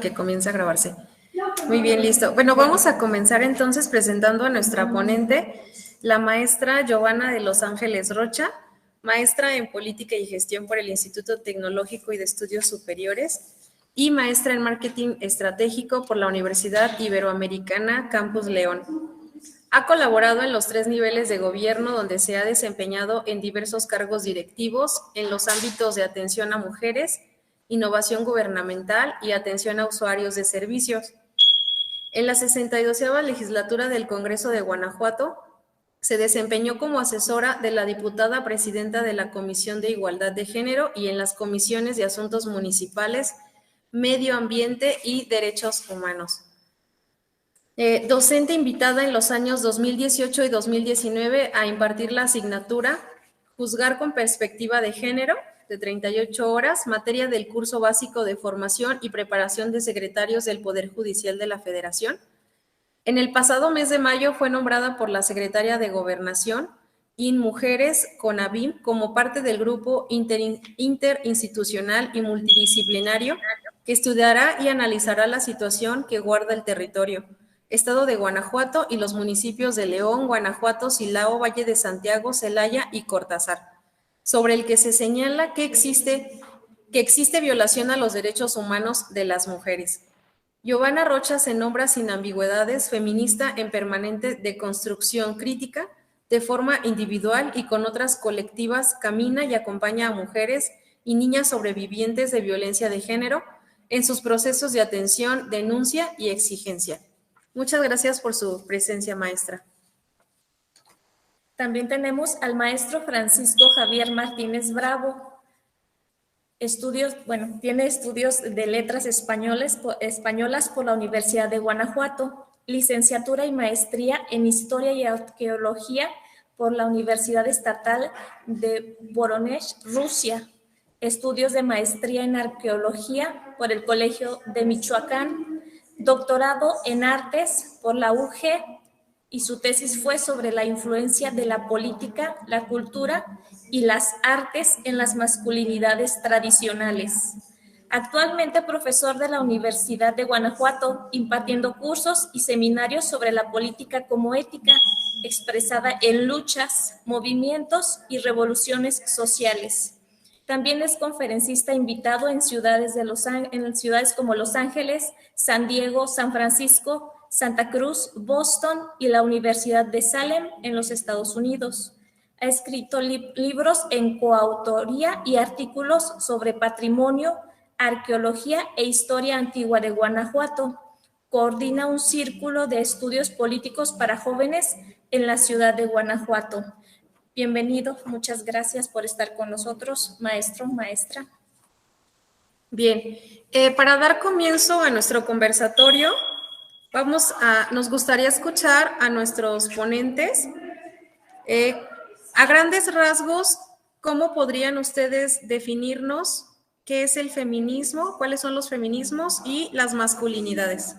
que comience a grabarse. Muy bien, listo. Bueno, vamos a comenzar entonces presentando a nuestra ponente, la maestra Giovanna de Los Ángeles Rocha, maestra en Política y Gestión por el Instituto Tecnológico y de Estudios Superiores y maestra en Marketing Estratégico por la Universidad Iberoamericana Campus León. Ha colaborado en los 3 niveles de gobierno donde se ha desempeñado en diversos cargos directivos en los ámbitos de atención a mujeres, innovación gubernamental y atención a usuarios de servicios. En la 62ª legislatura del Congreso de Guanajuato, se desempeñó como asesora de la diputada presidenta de la Comisión de Igualdad de Género y en las comisiones de Asuntos Municipales, Medio Ambiente y Derechos Humanos. Docente invitada en los años 2018 y 2019 a impartir la asignatura Juzgar con Perspectiva de Género, de 38 horas, materia del curso básico de formación y preparación de secretarios del Poder Judicial de la Federación. En el pasado mes de mayo fue nombrada por la Secretaria de Gobernación, INMujeres CONAVIM, como parte del grupo interinstitucional y multidisciplinario que estudiará y analizará la situación que guarda el territorio, Estado de Guanajuato y los municipios de León, Guanajuato, Silao, Valle de Santiago, Celaya y Cortázar, sobre el que se señala que existe violación a los derechos humanos de las mujeres. Giovanna Rocha se nombra sin ambigüedades feminista en permanente deconstrucción crítica, de forma individual y con otras colectivas camina y acompaña a mujeres y niñas sobrevivientes de violencia de género en sus procesos de atención, denuncia y exigencia. Muchas gracias por su presencia, maestra. También tenemos al maestro Francisco Javier Martínez Bravo. Tiene estudios de letras españolas por la Universidad de Guanajuato, licenciatura y maestría en Historia y Arqueología por la Universidad Estatal de Voronezh, Rusia, estudios de maestría en Arqueología por el Colegio de Michoacán, doctorado en Artes por la UG, y su tesis fue sobre la influencia de la política, la cultura y las artes en las masculinidades tradicionales. Actualmente profesor de la Universidad de Guanajuato, impartiendo cursos y seminarios sobre la política como ética, expresada en luchas, movimientos y revoluciones sociales. También es conferencista invitado en ciudades como Los Ángeles, San Diego, San Francisco, Santa Cruz, Boston y la Universidad de Salem en los Estados Unidos. Ha escrito libros en coautoría y artículos sobre patrimonio, arqueología e historia antigua de Guanajuato. Coordina un círculo de estudios políticos para jóvenes en la ciudad de Guanajuato. Bienvenido, muchas gracias por estar con nosotros, maestro, maestra. Bien, para dar comienzo a nuestro conversatorio, nos gustaría escuchar a nuestros ponentes. A grandes rasgos, ¿cómo podrían ustedes definirnos qué es el feminismo, cuáles son los feminismos y las masculinidades?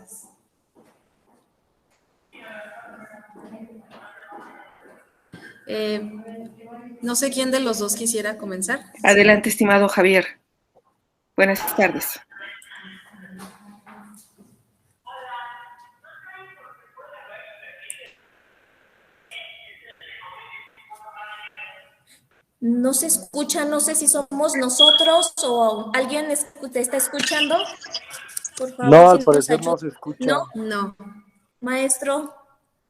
No sé quién de los dos quisiera comenzar. Adelante, estimado Javier. Buenas tardes. No se escucha, no sé si somos nosotros o alguien te está escuchando. Por favor, no, al parecer no se escucha. ¿No? No. Maestro,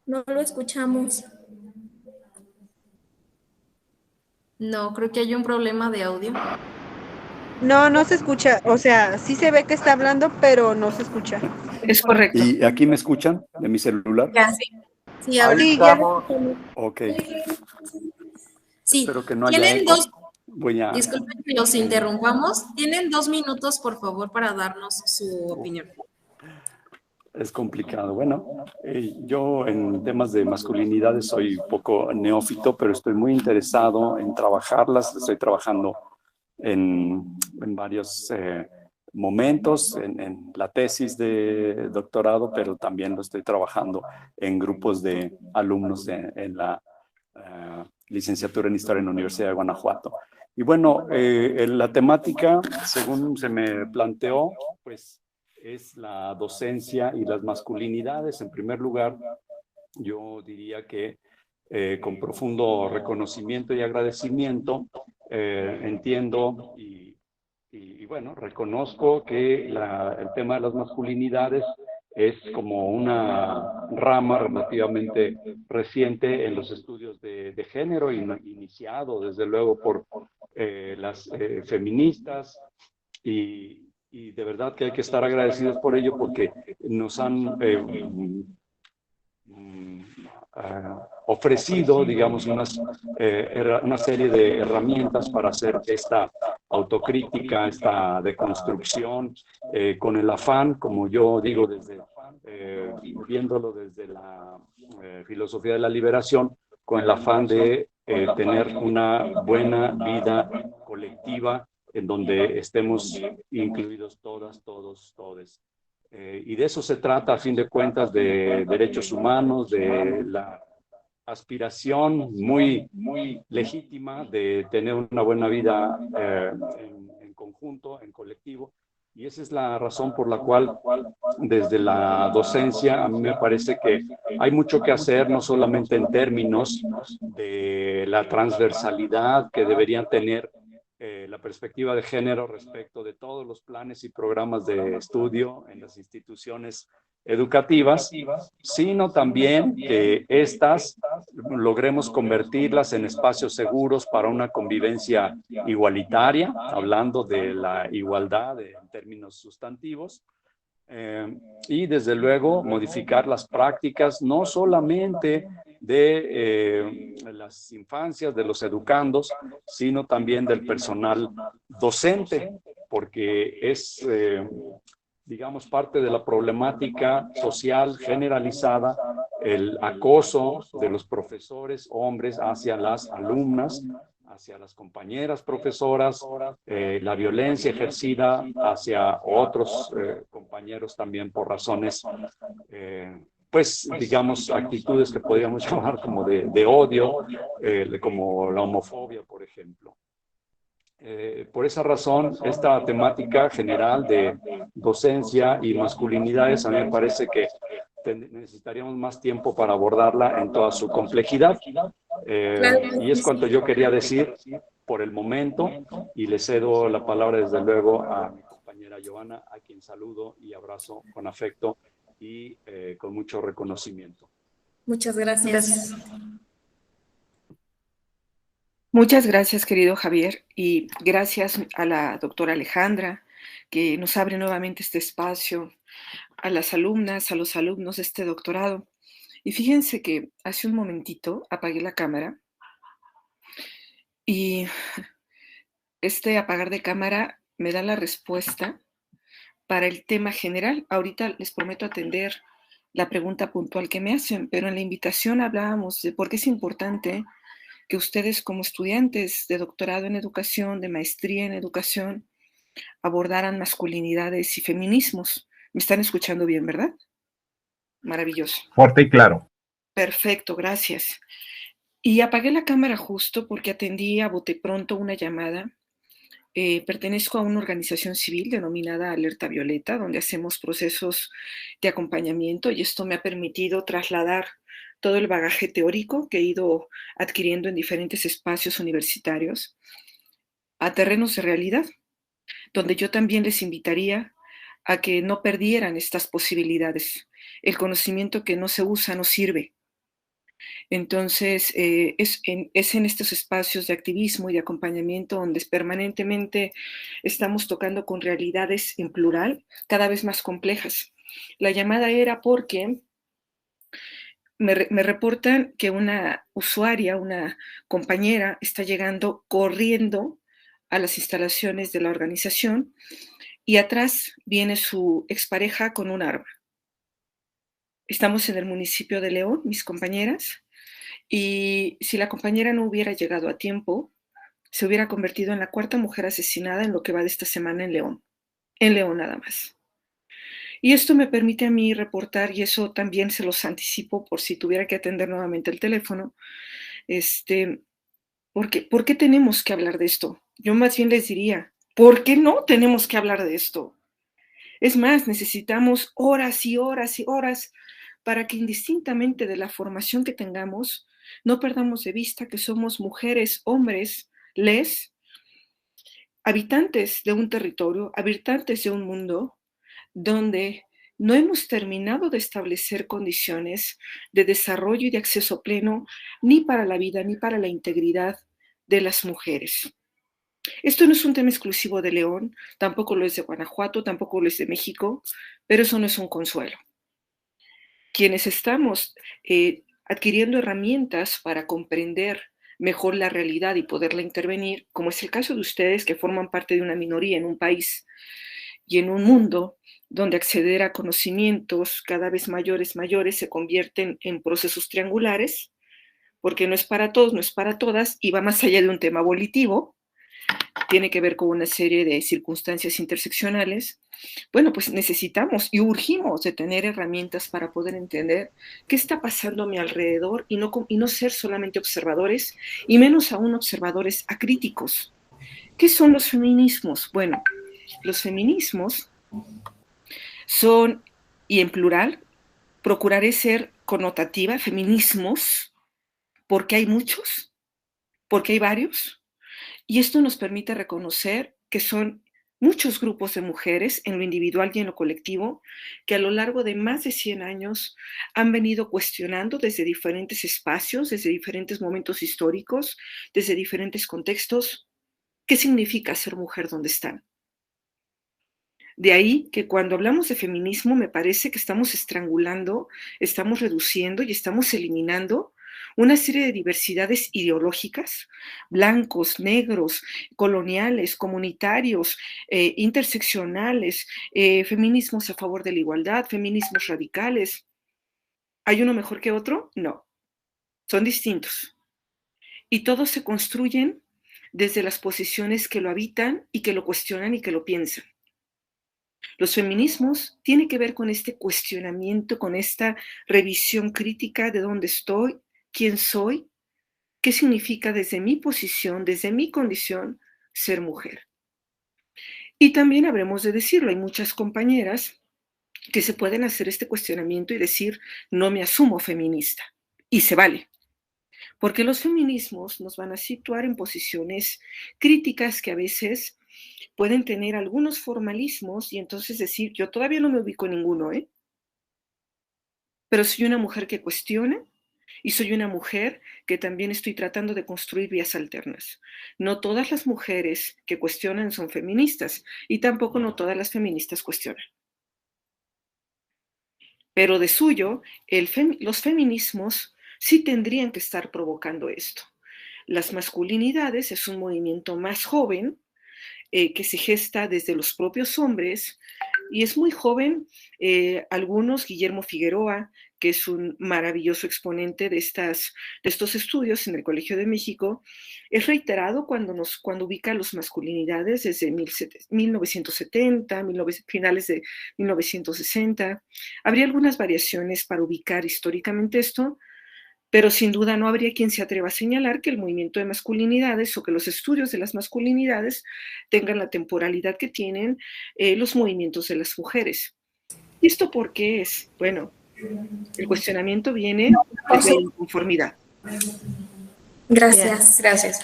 no lo escuchamos. No, creo que hay un problema de audio. No, no se escucha. O sea, sí se ve que está hablando, pero no se escucha. Es correcto. ¿Y aquí me escuchan de mi celular? Ya, sí. Sí, ahora Ahí estamos. Ok. Sí, espero que no haya tienen eco. Disculpen que los interrumpamos. Tienen 2 minutos, por favor, para darnos su opinión. Es complicado. Bueno, yo en temas de masculinidades soy un poco neófito, pero estoy muy interesado en trabajarlas. Estoy trabajando en varios momentos, en la tesis de doctorado, pero también lo estoy trabajando en grupos de alumnos en la licenciatura en Historia en la Universidad de Guanajuato. Y bueno, la temática, según se me planteó, pues es la docencia y las masculinidades. En primer lugar, yo diría que con profundo reconocimiento y agradecimiento, entiendo y bueno, reconozco que el tema de las masculinidades es como una rama relativamente reciente en los estudios de género, iniciado desde luego por las feministas, y de verdad que hay que estar agradecidos por ello, porque nos han ofrecido, digamos, una serie de herramientas para hacer esta autocrítica, esta deconstrucción, con el afán, como yo digo, viéndolo desde la filosofía de la liberación, con el afán de tener una buena vida colectiva en donde estemos incluidos todas, todos, todes. Y de eso se trata, a fin de cuentas, de derechos humanos, de la aspiración muy, muy legítima de tener una buena vida en conjunto, en colectivo. Y esa es la razón por la cual desde la docencia a mí me parece que hay mucho que hacer, no solamente en términos de la transversalidad que deberían tener la perspectiva de género respecto de todos los planes y programas de estudio en las instituciones educativas, sino también que estas logremos convertirlas en espacios seguros para una convivencia igualitaria, hablando de la igualdad en términos sustantivos, y desde luego modificar las prácticas no solamente de las infancias, de los educandos, sino también del personal docente, porque es, digamos, parte de la problemática social generalizada, el acoso de los profesores hombres hacia las alumnas, hacia las compañeras profesoras, la violencia ejercida hacia otros compañeros también por razones, pues, digamos, actitudes que podríamos llamar como de odio, como la homofobia, por ejemplo. Por esa razón, esta temática general de docencia y masculinidades, a mí me parece que necesitaríamos más tiempo para abordarla en toda su complejidad. Y es cuanto yo quería decir por el momento, y le cedo la palabra desde luego a mi compañera Giovanna, a quien saludo y abrazo con afecto y con mucho reconocimiento. Muchas gracias. Muchas gracias, querido Javier, y gracias a la doctora Alejandra, que nos abre nuevamente este espacio, a las alumnas, a los alumnos de este doctorado. Y fíjense que hace un momentito apagué la cámara y este apagar de cámara me da la respuesta para el tema general. Ahorita les prometo atender la pregunta puntual que me hacen, pero en la invitación hablábamos de por qué es importante que ustedes como estudiantes de doctorado en educación, de maestría en educación, abordaran masculinidades y feminismos. ¿Me están escuchando bien, verdad? Maravilloso. Fuerte y claro. Perfecto, gracias. Y apagué la cámara justo porque atendí a bote pronto una llamada. Pertenezco a una organización civil denominada Alerta Violeta, donde hacemos procesos de acompañamiento, y esto me ha permitido trasladar todo el bagaje teórico que he ido adquiriendo en diferentes espacios universitarios a terrenos de realidad, donde yo también les invitaría a que no perdieran estas posibilidades. El conocimiento que no se usa no sirve. Entonces, es en estos espacios de activismo y de acompañamiento donde permanentemente estamos tocando con realidades en plural, cada vez más complejas. La llamada era porque me reportan que una usuaria, una compañera, está llegando corriendo a las instalaciones de la organización y atrás viene su expareja con un arma. Estamos en el municipio de León, mis compañeras, y si la compañera no hubiera llegado a tiempo, se hubiera convertido en la 4ª mujer asesinada en lo que va de esta semana en León nada más. Y esto me permite a mí reportar, y eso también se los anticipo por si tuviera que atender nuevamente el teléfono, ¿por qué tenemos que hablar de esto? Yo más bien les diría, ¿por qué no tenemos que hablar de esto? Es más, necesitamos horas y horas y horas para que indistintamente de la formación que tengamos, no perdamos de vista que somos mujeres, hombres, habitantes de un territorio, habitantes de un mundo donde no hemos terminado de establecer condiciones de desarrollo y de acceso pleno ni para la vida ni para la integridad de las mujeres. Esto no es un tema exclusivo de León, tampoco lo es de Guanajuato, tampoco lo es de México, pero eso no es un consuelo. Quienes estamos adquiriendo herramientas para comprender mejor la realidad y poderla intervenir, como es el caso de ustedes que forman parte de una minoría en un país y en un mundo donde acceder a conocimientos cada vez mayores se convierten en procesos triangulares, porque no es para todos, no es para todas, y va más allá de un tema volitivo, tiene que ver con una serie de circunstancias interseccionales. Bueno, pues necesitamos y urgimos de tener herramientas para poder entender qué está pasando a mi alrededor y no ser solamente observadores, y menos aún observadores acríticos. ¿Qué son los feminismos? Bueno, los feminismos son, y en plural, procuraré ser connotativa, feminismos, porque hay muchos, porque hay varios, y esto nos permite reconocer que son muchos grupos de mujeres en lo individual y en lo colectivo que a lo largo de más de 100 años han venido cuestionando desde diferentes espacios, desde diferentes momentos históricos, desde diferentes contextos, qué significa ser mujer donde están. De ahí que cuando hablamos de feminismo me parece que estamos estrangulando, estamos reduciendo y estamos eliminando una serie de diversidades ideológicas, blancos, negros, coloniales, comunitarios, interseccionales, feminismos a favor de la igualdad, feminismos radicales. ¿Hay uno mejor que otro? No, son distintos. Y todos se construyen desde las posiciones que lo habitan y que lo cuestionan y que lo piensan. Los feminismos tienen que ver con este cuestionamiento, con esta revisión crítica de dónde estoy, quién soy, qué significa desde mi posición, desde mi condición, ser mujer. Y también habremos de decirlo, hay muchas compañeras que se pueden hacer este cuestionamiento y decir, no me asumo feminista. Y se vale. Porque los feminismos nos van a situar en posiciones críticas que a veces pueden tener algunos formalismos y entonces decir, yo todavía no me ubico en ninguno, pero soy una mujer que cuestiona y soy una mujer que también estoy tratando de construir vías alternas. No todas las mujeres que cuestionan son feministas y tampoco no todas las feministas cuestionan. Pero de suyo, los feminismos sí tendrían que estar provocando esto. Las masculinidades es un movimiento más joven, que se gesta desde los propios hombres y es muy joven. Algunos, Guillermo Figueroa, que es un maravilloso exponente de estos estudios en el Colegio de México, es reiterado cuando ubica las masculinidades desde 1970, finales de 1960. Habría algunas variaciones para ubicar históricamente esto, pero sin duda no habría quien se atreva a señalar que el movimiento de masculinidades o que los estudios de las masculinidades tengan la temporalidad que tienen los movimientos de las mujeres. ¿Y esto por qué es? Bueno, el cuestionamiento viene desde la inconformidad. Gracias. Bien, gracias.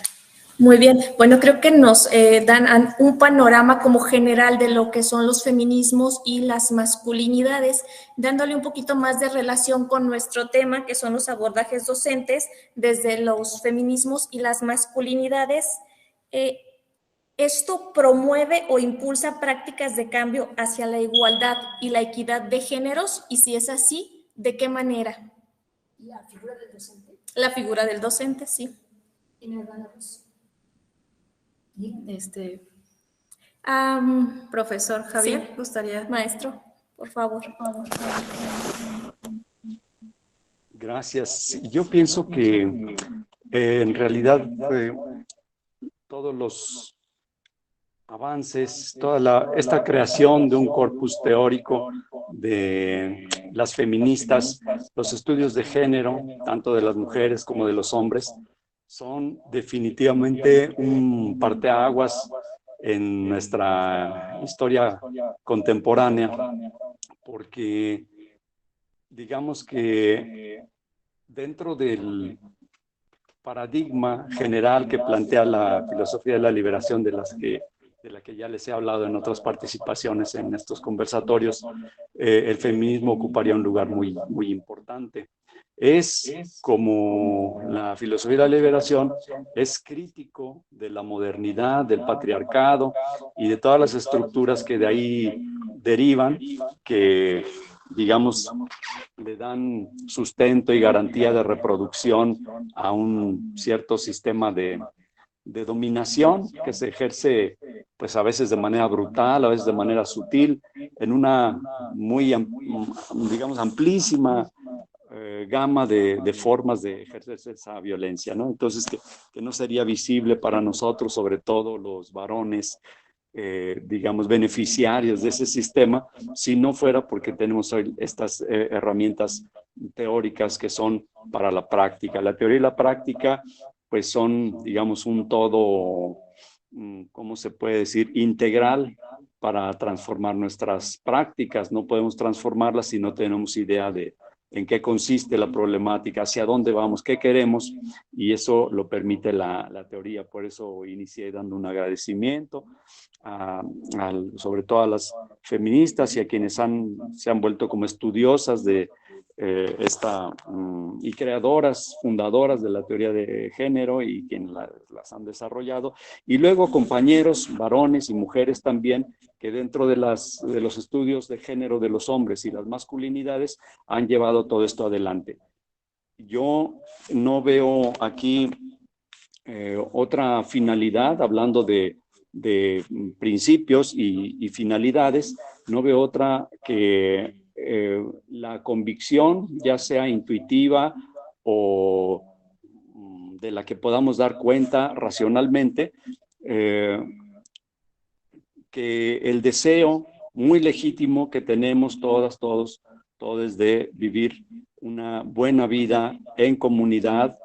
Muy bien, bueno, creo que nos dan un panorama como general de lo que son los feminismos y las masculinidades, dándole un poquito más de relación con nuestro tema, que son los abordajes docentes desde los feminismos y las masculinidades. ¿Esto promueve o impulsa prácticas de cambio hacia la igualdad y la equidad de géneros? Y si es así, ¿de qué manera? La figura del docente. La figura del docente, sí. ¿Quién me da la voz? Profesor Javier, Sí. gustaría. Maestro, por favor. Gracias. Yo pienso que en realidad todos los avances, esta creación de un corpus teórico de las feministas, los estudios de género, tanto de las mujeres como de los hombres, son definitivamente un parteaguas en nuestra historia contemporánea, porque digamos que dentro del paradigma general que plantea la filosofía de la liberación de la que ya les he hablado en otras participaciones en estos conversatorios, el feminismo ocuparía un lugar muy, muy importante. Es como la filosofía de la liberación, es crítico de la modernidad, del patriarcado y de todas las estructuras que de ahí derivan, que digamos le dan sustento y garantía de reproducción a un cierto sistema de dominación que se ejerce pues a veces de manera brutal, a veces de manera sutil, en una muy, digamos, amplísima gama de formas de ejercerse esa violencia, ¿no? Entonces, que no sería visible para nosotros, sobre todo los varones, digamos, beneficiarios de ese sistema, si no fuera porque tenemos hoy estas herramientas teóricas que son para la práctica. La teoría y la práctica, pues son, digamos, un todo, ¿cómo se puede decir? Integral para transformar nuestras prácticas. No podemos transformarlas si no tenemos idea de en qué consiste la problemática, hacia dónde vamos, qué queremos, y eso lo permite la teoría. Por eso inicié dando un agradecimiento sobre todo a las feministas y a quienes se han vuelto como estudiosas de y creadoras, fundadoras de la teoría de género y quienes las han desarrollado, y luego compañeros, varones y mujeres también, que dentro de los estudios de género de los hombres y las masculinidades han llevado todo esto adelante. Yo no veo aquí otra finalidad, hablando de principios y finalidades, no veo otra que la convicción, ya sea intuitiva o de la que podamos dar cuenta racionalmente, que el deseo muy legítimo que tenemos todos de vivir una buena vida en comunidad,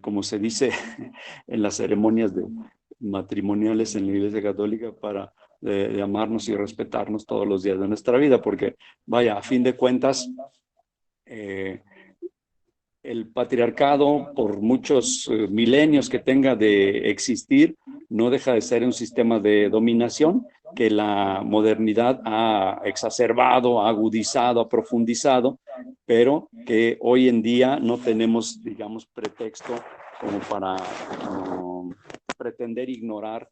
como se dice en las ceremonias matrimoniales en la Iglesia Católica, para de amarnos y respetarnos todos los días de nuestra vida, porque vaya, a fin de cuentas, el patriarcado, por muchos milenios que tenga de existir, no deja de ser un sistema de dominación que la modernidad ha exacerbado, ha agudizado, ha profundizado, pero que hoy en día no tenemos, digamos, pretexto como para pretender ignorar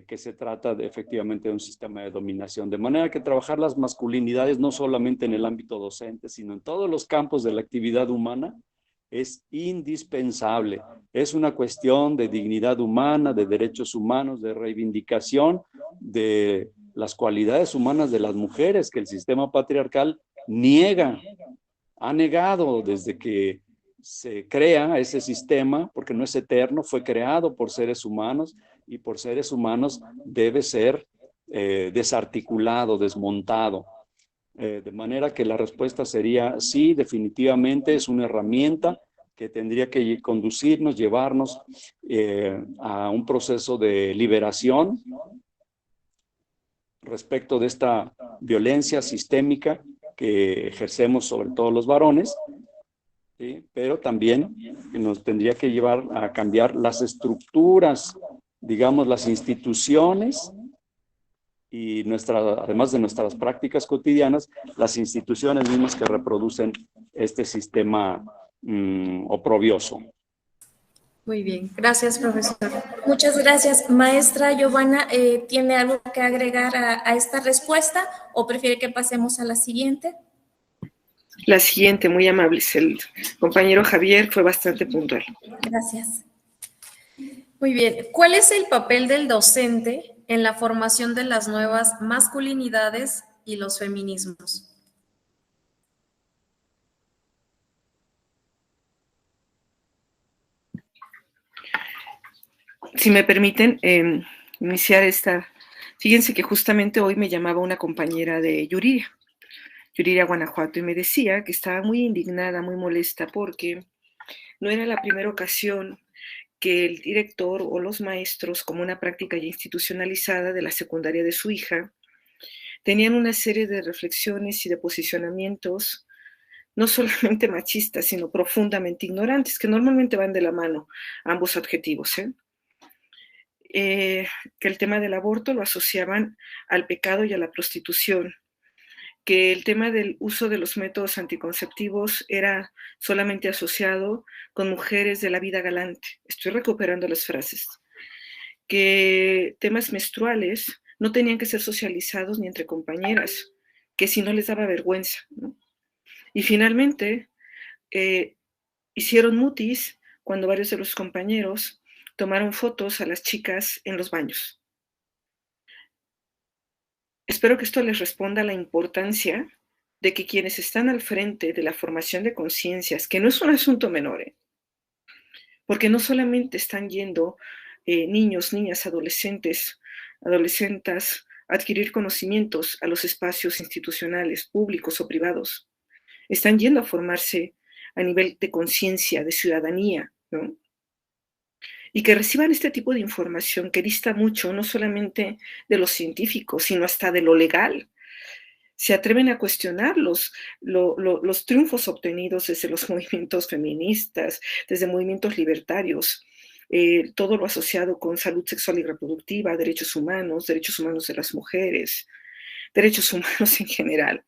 que se trata efectivamente de un sistema de dominación. De manera que trabajar las masculinidades no solamente en el ámbito docente, sino en todos los campos de la actividad humana es indispensable. Es una cuestión de dignidad humana, de derechos humanos, de reivindicación de las cualidades humanas de las mujeres que el sistema patriarcal ha negado desde que se crea ese sistema, porque no es eterno, fue creado por seres humanos y por seres humanos debe ser desarticulado, desmontado. De manera que la respuesta sería sí, definitivamente es una herramienta que tendría que conducirnos, llevarnos a un proceso de liberación respecto de esta violencia sistémica que ejercemos sobre todos los varones, ¿sí? Pero también nos tendría que llevar a cambiar las estructuras, digamos, las instituciones y además de nuestras prácticas cotidianas, las instituciones mismas que reproducen este sistema oprobioso. Muy bien, gracias, profesor. Muchas gracias. Maestra Giovanna, ¿tiene algo que agregar a esta respuesta o prefiere que pasemos a la siguiente? La siguiente, muy amables. El compañero Javier fue bastante puntual. Gracias. Muy bien. ¿Cuál es el papel del docente en la formación de las nuevas masculinidades y los feminismos? Si me permiten iniciar esta... Fíjense que justamente hoy me llamaba una compañera de Yuriria, Guanajuato, y me decía que estaba muy indignada, muy molesta, porque no era la primera ocasión que el director o los maestros, como una práctica ya institucionalizada de la secundaria de su hija, tenían una serie de reflexiones y de posicionamientos no solamente machistas, sino profundamente ignorantes, que normalmente van de la mano, ambos adjetivos, que el tema del aborto lo asociaban al pecado y a la prostitución, que el tema del uso de los métodos anticonceptivos era solamente asociado con mujeres de la vida galante. Estoy recuperando las frases. Que temas menstruales no tenían que ser socializados ni entre compañeras, que si no les daba vergüenza, ¿no? Y finalmente, hicieron mutis cuando varios de los compañeros tomaron fotos a las chicas en los baños. Espero que esto les responda a la importancia de que quienes están al frente de la formación de conciencias, que no es un asunto menor, porque no solamente están yendo niños, niñas, adolescentes, adolescentas a adquirir conocimientos a los espacios institucionales, públicos o privados, están yendo a formarse a nivel de conciencia, de ciudadanía, ¿no? Y que reciban este tipo de información que dista mucho, no solamente de lo científico, sino hasta de lo legal. Se atreven a cuestionar los triunfos obtenidos desde los movimientos feministas, desde movimientos libertarios, todo lo asociado con salud sexual y reproductiva, derechos humanos de las mujeres, derechos humanos en general.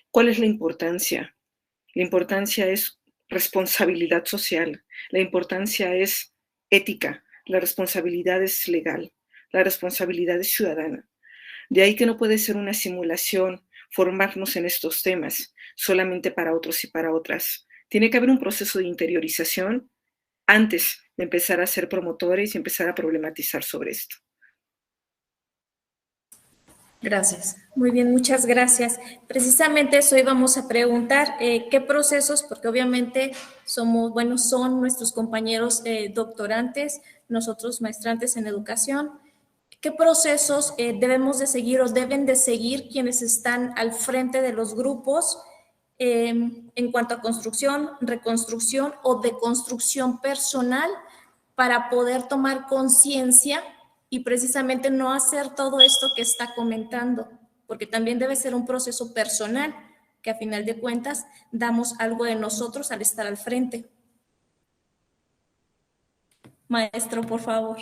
¿Cuál es la importancia? La importancia es responsabilidad social, la importancia es ética, la responsabilidad es legal, la responsabilidad es ciudadana. De ahí que no puede ser una simulación formarnos en estos temas solamente para otros y para otras. Tiene que haber un proceso de interiorización antes de empezar a ser promotores y empezar a problematizar sobre esto. Gracias. Muy bien, muchas gracias. Precisamente eso íbamos a preguntar, ¿qué procesos? Porque obviamente son nuestros compañeros doctorantes, nosotros maestrantes en educación. ¿Qué procesos debemos de seguir o deben de seguir quienes están al frente de los grupos en cuanto a construcción, reconstrucción o deconstrucción personal para poder tomar conciencia y precisamente no hacer todo esto que está comentando? Porque también debe ser un proceso personal, que a final de cuentas damos algo de nosotros al estar al frente. Maestro, por favor.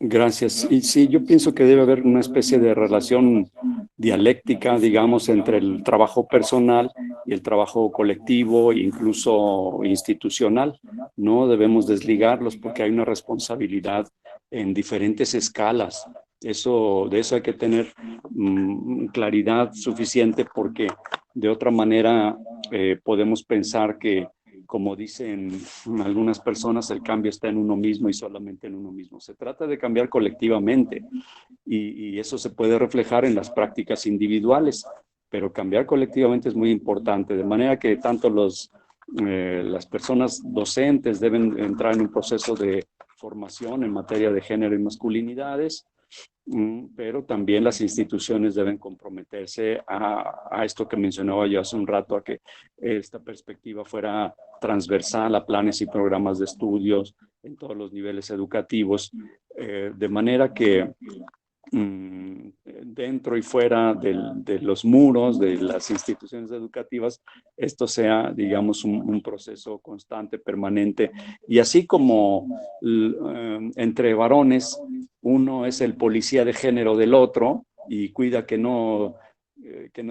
Gracias. Y sí, yo pienso que debe haber una especie de relación dialéctica, digamos, entre el trabajo personal y el trabajo colectivo e incluso institucional. No debemos desligarlos porque hay una responsabilidad en diferentes escalas. De eso hay que tener claridad suficiente, porque de otra manera podemos pensar que, como dicen algunas personas, el cambio está en uno mismo y solamente en uno mismo. Se trata de cambiar colectivamente y eso se puede reflejar en las prácticas individuales, pero cambiar colectivamente es muy importante, de manera que tanto las personas docentes deben entrar en un proceso de formación en materia de género y masculinidades, pero también las instituciones deben comprometerse a esto que mencionaba yo hace un rato, a que esta perspectiva fuera transversal a planes y programas de estudios en todos los niveles educativos, de manera que dentro y fuera de los muros de las instituciones educativas, esto sea, digamos, un proceso constante, permanente. Y así como entre varones, uno es el policía de género del otro y cuida que no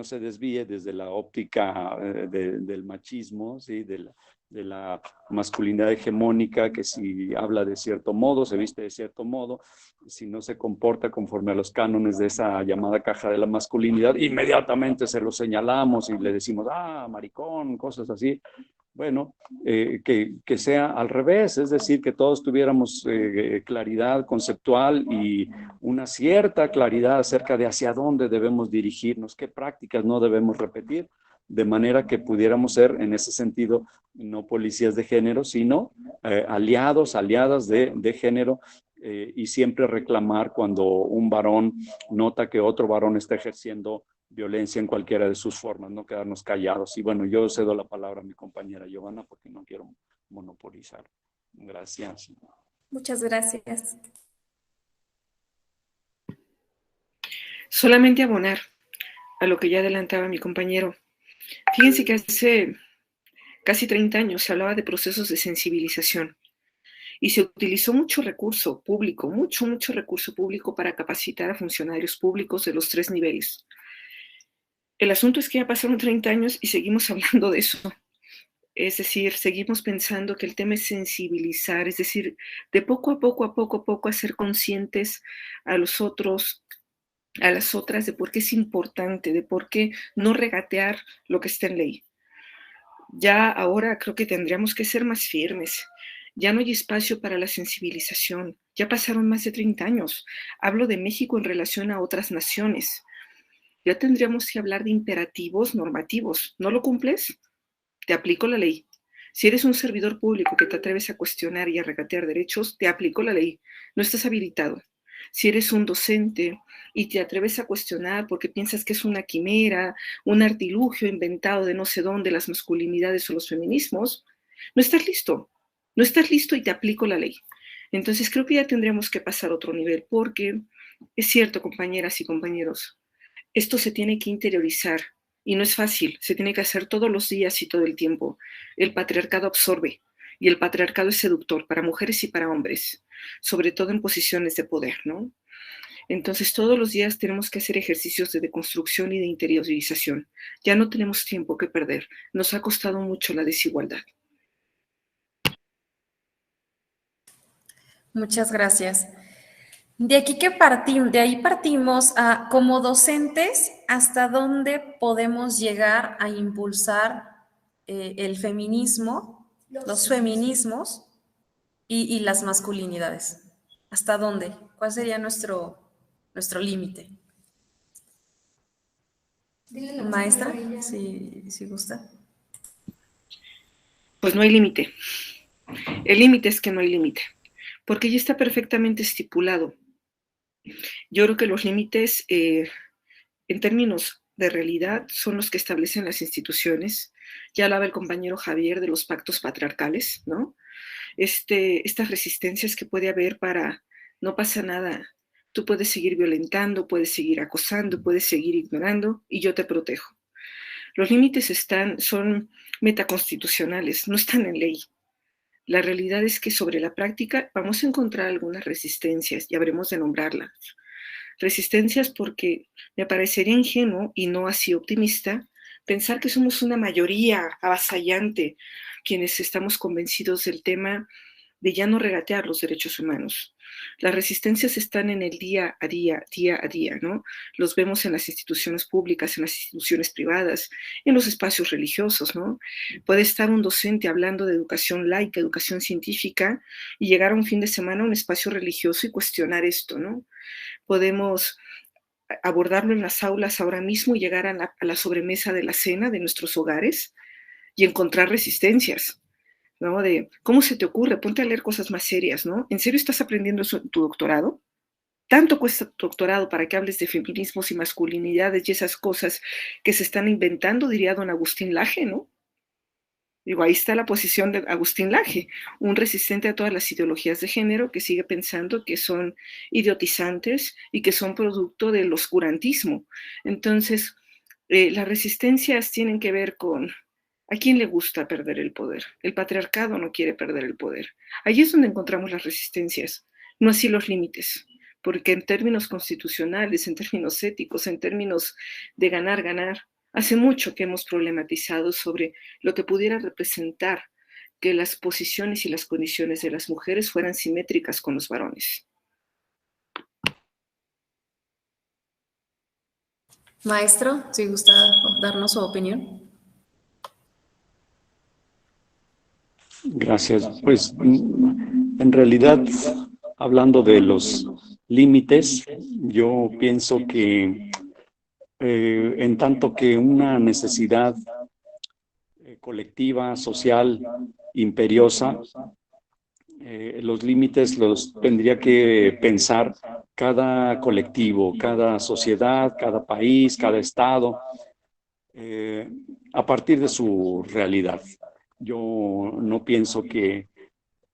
se desvíe desde la óptica del machismo, ¿sí? de la masculinidad hegemónica, que si habla de cierto modo, se viste de cierto modo, si no se comporta conforme a los cánones de esa llamada caja de la masculinidad, inmediatamente se lo señalamos y le decimos, maricón, cosas así. Bueno, que sea al revés, es decir, que todos tuviéramos claridad conceptual y una cierta claridad acerca de hacia dónde debemos dirigirnos, qué prácticas no debemos repetir, de manera que pudiéramos ser, en ese sentido, no policías de género, sino aliadas de género, y siempre reclamar cuando un varón nota que otro varón está ejerciendo violencia en cualquiera de sus formas, no quedarnos callados. Y bueno, yo cedo la palabra a mi compañera Giovanna porque no quiero monopolizar. Gracias. Muchas gracias. Solamente abonar a lo que ya adelantaba mi compañero. Fíjense que hace casi 30 años se hablaba de procesos de sensibilización y se utilizó mucho recurso público, mucho recurso público para capacitar a funcionarios públicos de los 3 niveles. El asunto es que ya pasaron 30 años y seguimos hablando de eso. Es decir, seguimos pensando que el tema es sensibilizar, es decir, de poco a poco hacer conscientes a los otros, a las otras, de por qué es importante, de por qué no regatear lo que está en ley. Ya ahora creo que tendríamos que ser más firmes. Ya no hay espacio para la sensibilización. Ya pasaron más de 30 años. Hablo de México en relación a otras naciones. Ya tendríamos que hablar de imperativos normativos. ¿No lo cumples? Te aplico la ley. Si eres un servidor público que te atreves a cuestionar y a regatear derechos, te aplico la ley. No estás habilitado. Si eres un docente y te atreves a cuestionar porque piensas que es una quimera, un artilugio inventado de no sé dónde, las masculinidades o los feminismos, no estás listo. No estás listo y te aplico la ley. Entonces creo que ya tendríamos que pasar a otro nivel porque es cierto, compañeras y compañeros, esto se tiene que interiorizar y no es fácil, se tiene que hacer todos los días y todo el tiempo. El patriarcado absorbe y el patriarcado es seductor para mujeres y para hombres, sobre todo en posiciones de poder, ¿no? Entonces todos los días tenemos que hacer ejercicios de deconstrucción y de interiorización. Ya no tenemos tiempo que perder, nos ha costado mucho la desigualdad. Muchas gracias. De ahí partimos a, como docentes, hasta dónde podemos llegar a impulsar el feminismo, los feminismos y las masculinidades. ¿Hasta dónde? ¿Cuál sería nuestro límite? Maestra, si gusta. Pues no hay límite. El límite es que no hay límite, porque ya está perfectamente estipulado. Yo creo que los límites, en términos de realidad, son los que establecen las instituciones. Ya hablaba el compañero Javier de los pactos patriarcales, ¿no? Estas resistencias que puede haber para no pasa nada, tú puedes seguir violentando, puedes seguir acosando, puedes seguir ignorando y yo te protejo. Los límites son metaconstitucionales, no están en ley. La realidad es que sobre la práctica vamos a encontrar algunas resistencias y habremos de nombrarlas. Resistencias porque me parecería ingenuo y no así optimista pensar que somos una mayoría avasallante quienes estamos convencidos del tema de ya no regatear los derechos humanos. Las resistencias están en el día a día, ¿no? Los vemos en las instituciones públicas, en las instituciones privadas, en los espacios religiosos, ¿no? Puede estar un docente hablando de educación laica, educación científica, y llegar a un fin de semana a un espacio religioso y cuestionar esto, ¿no? Podemos abordarlo en las aulas ahora mismo y llegar a la sobremesa de la cena de nuestros hogares y encontrar resistencias, ¿no? De, ¿cómo se te ocurre? Ponte a leer cosas más serias, ¿no? ¿En serio estás aprendiendo eso en tu doctorado? ¿Tanto cuesta tu doctorado para que hables de feminismos y masculinidades y esas cosas que se están inventando? Diría don Agustín Laje, ¿no? Digo, ahí está la posición de Agustín Laje, un resistente a todas las ideologías de género que sigue pensando que son idiotizantes y que son producto del oscurantismo. Entonces, las resistencias tienen que ver con ¿a quién le gusta perder el poder? El patriarcado no quiere perder el poder. Allí es donde encontramos las resistencias, no así los límites, porque en términos constitucionales, en términos éticos, en términos de ganar, hace mucho que hemos problematizado sobre lo que pudiera representar que las posiciones y las condiciones de las mujeres fueran simétricas con los varones. Maestro, si gusta darnos su opinión. Gracias. Pues en realidad, hablando de los límites, yo pienso que en tanto que una necesidad colectiva, social, imperiosa, los límites los tendría que pensar cada colectivo, cada sociedad, cada país, cada estado, a partir de su realidad. Yo no pienso que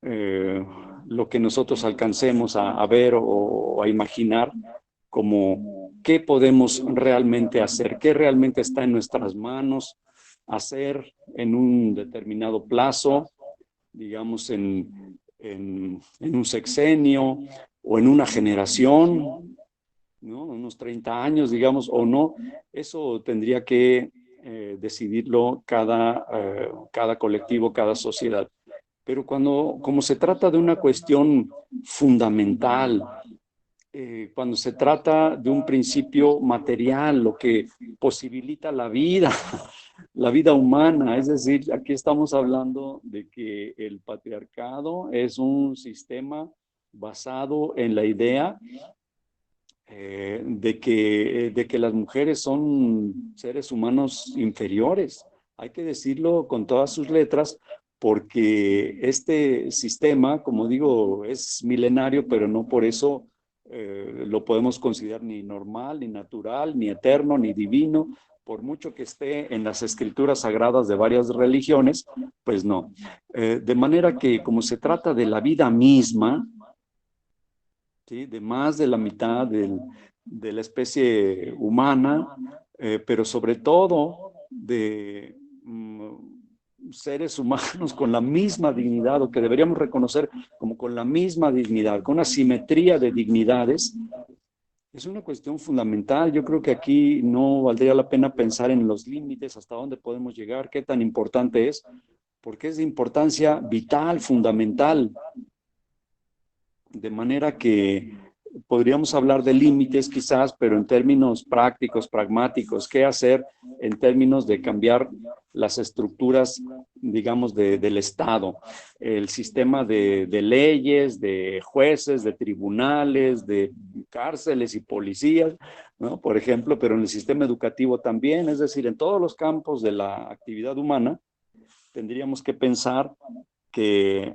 lo que nosotros alcancemos a ver o a imaginar como qué podemos realmente hacer, qué realmente está en nuestras manos hacer en un determinado plazo, digamos en un sexenio o en una generación, ¿no? Unos 30 años, digamos, o no. Eso tendría que decidirlo cada colectivo, cada sociedad. Pero como se trata de una cuestión fundamental, cuando se trata de un principio material, lo que posibilita la vida humana, es decir, aquí estamos hablando de que el patriarcado es un sistema basado en la idea de que las mujeres son seres humanos inferiores. Hay que decirlo con todas sus letras, porque este sistema, como digo, es milenario, pero no por eso lo podemos considerar ni normal, ni natural, ni eterno, ni divino, por mucho que esté en las escrituras sagradas de varias religiones, pues no. De manera que como se trata de la vida misma, ¿sí? De más de la mitad de la especie humana, pero sobre todo de seres humanos con la misma dignidad, o que deberíamos reconocer como con la misma dignidad, con una simetría de dignidades, es una cuestión fundamental. Yo creo que aquí no valdría la pena pensar en los límites, hasta dónde podemos llegar, qué tan importante es, porque es de importancia vital, fundamental. De manera que podríamos hablar de límites quizás, pero en términos prácticos, pragmáticos, qué hacer en términos de cambiar las estructuras, digamos, del Estado, el sistema de leyes, de jueces, de tribunales, de cárceles y policías, ¿no? Por ejemplo, pero en el sistema educativo también, es decir, en todos los campos de la actividad humana, tendríamos que pensar que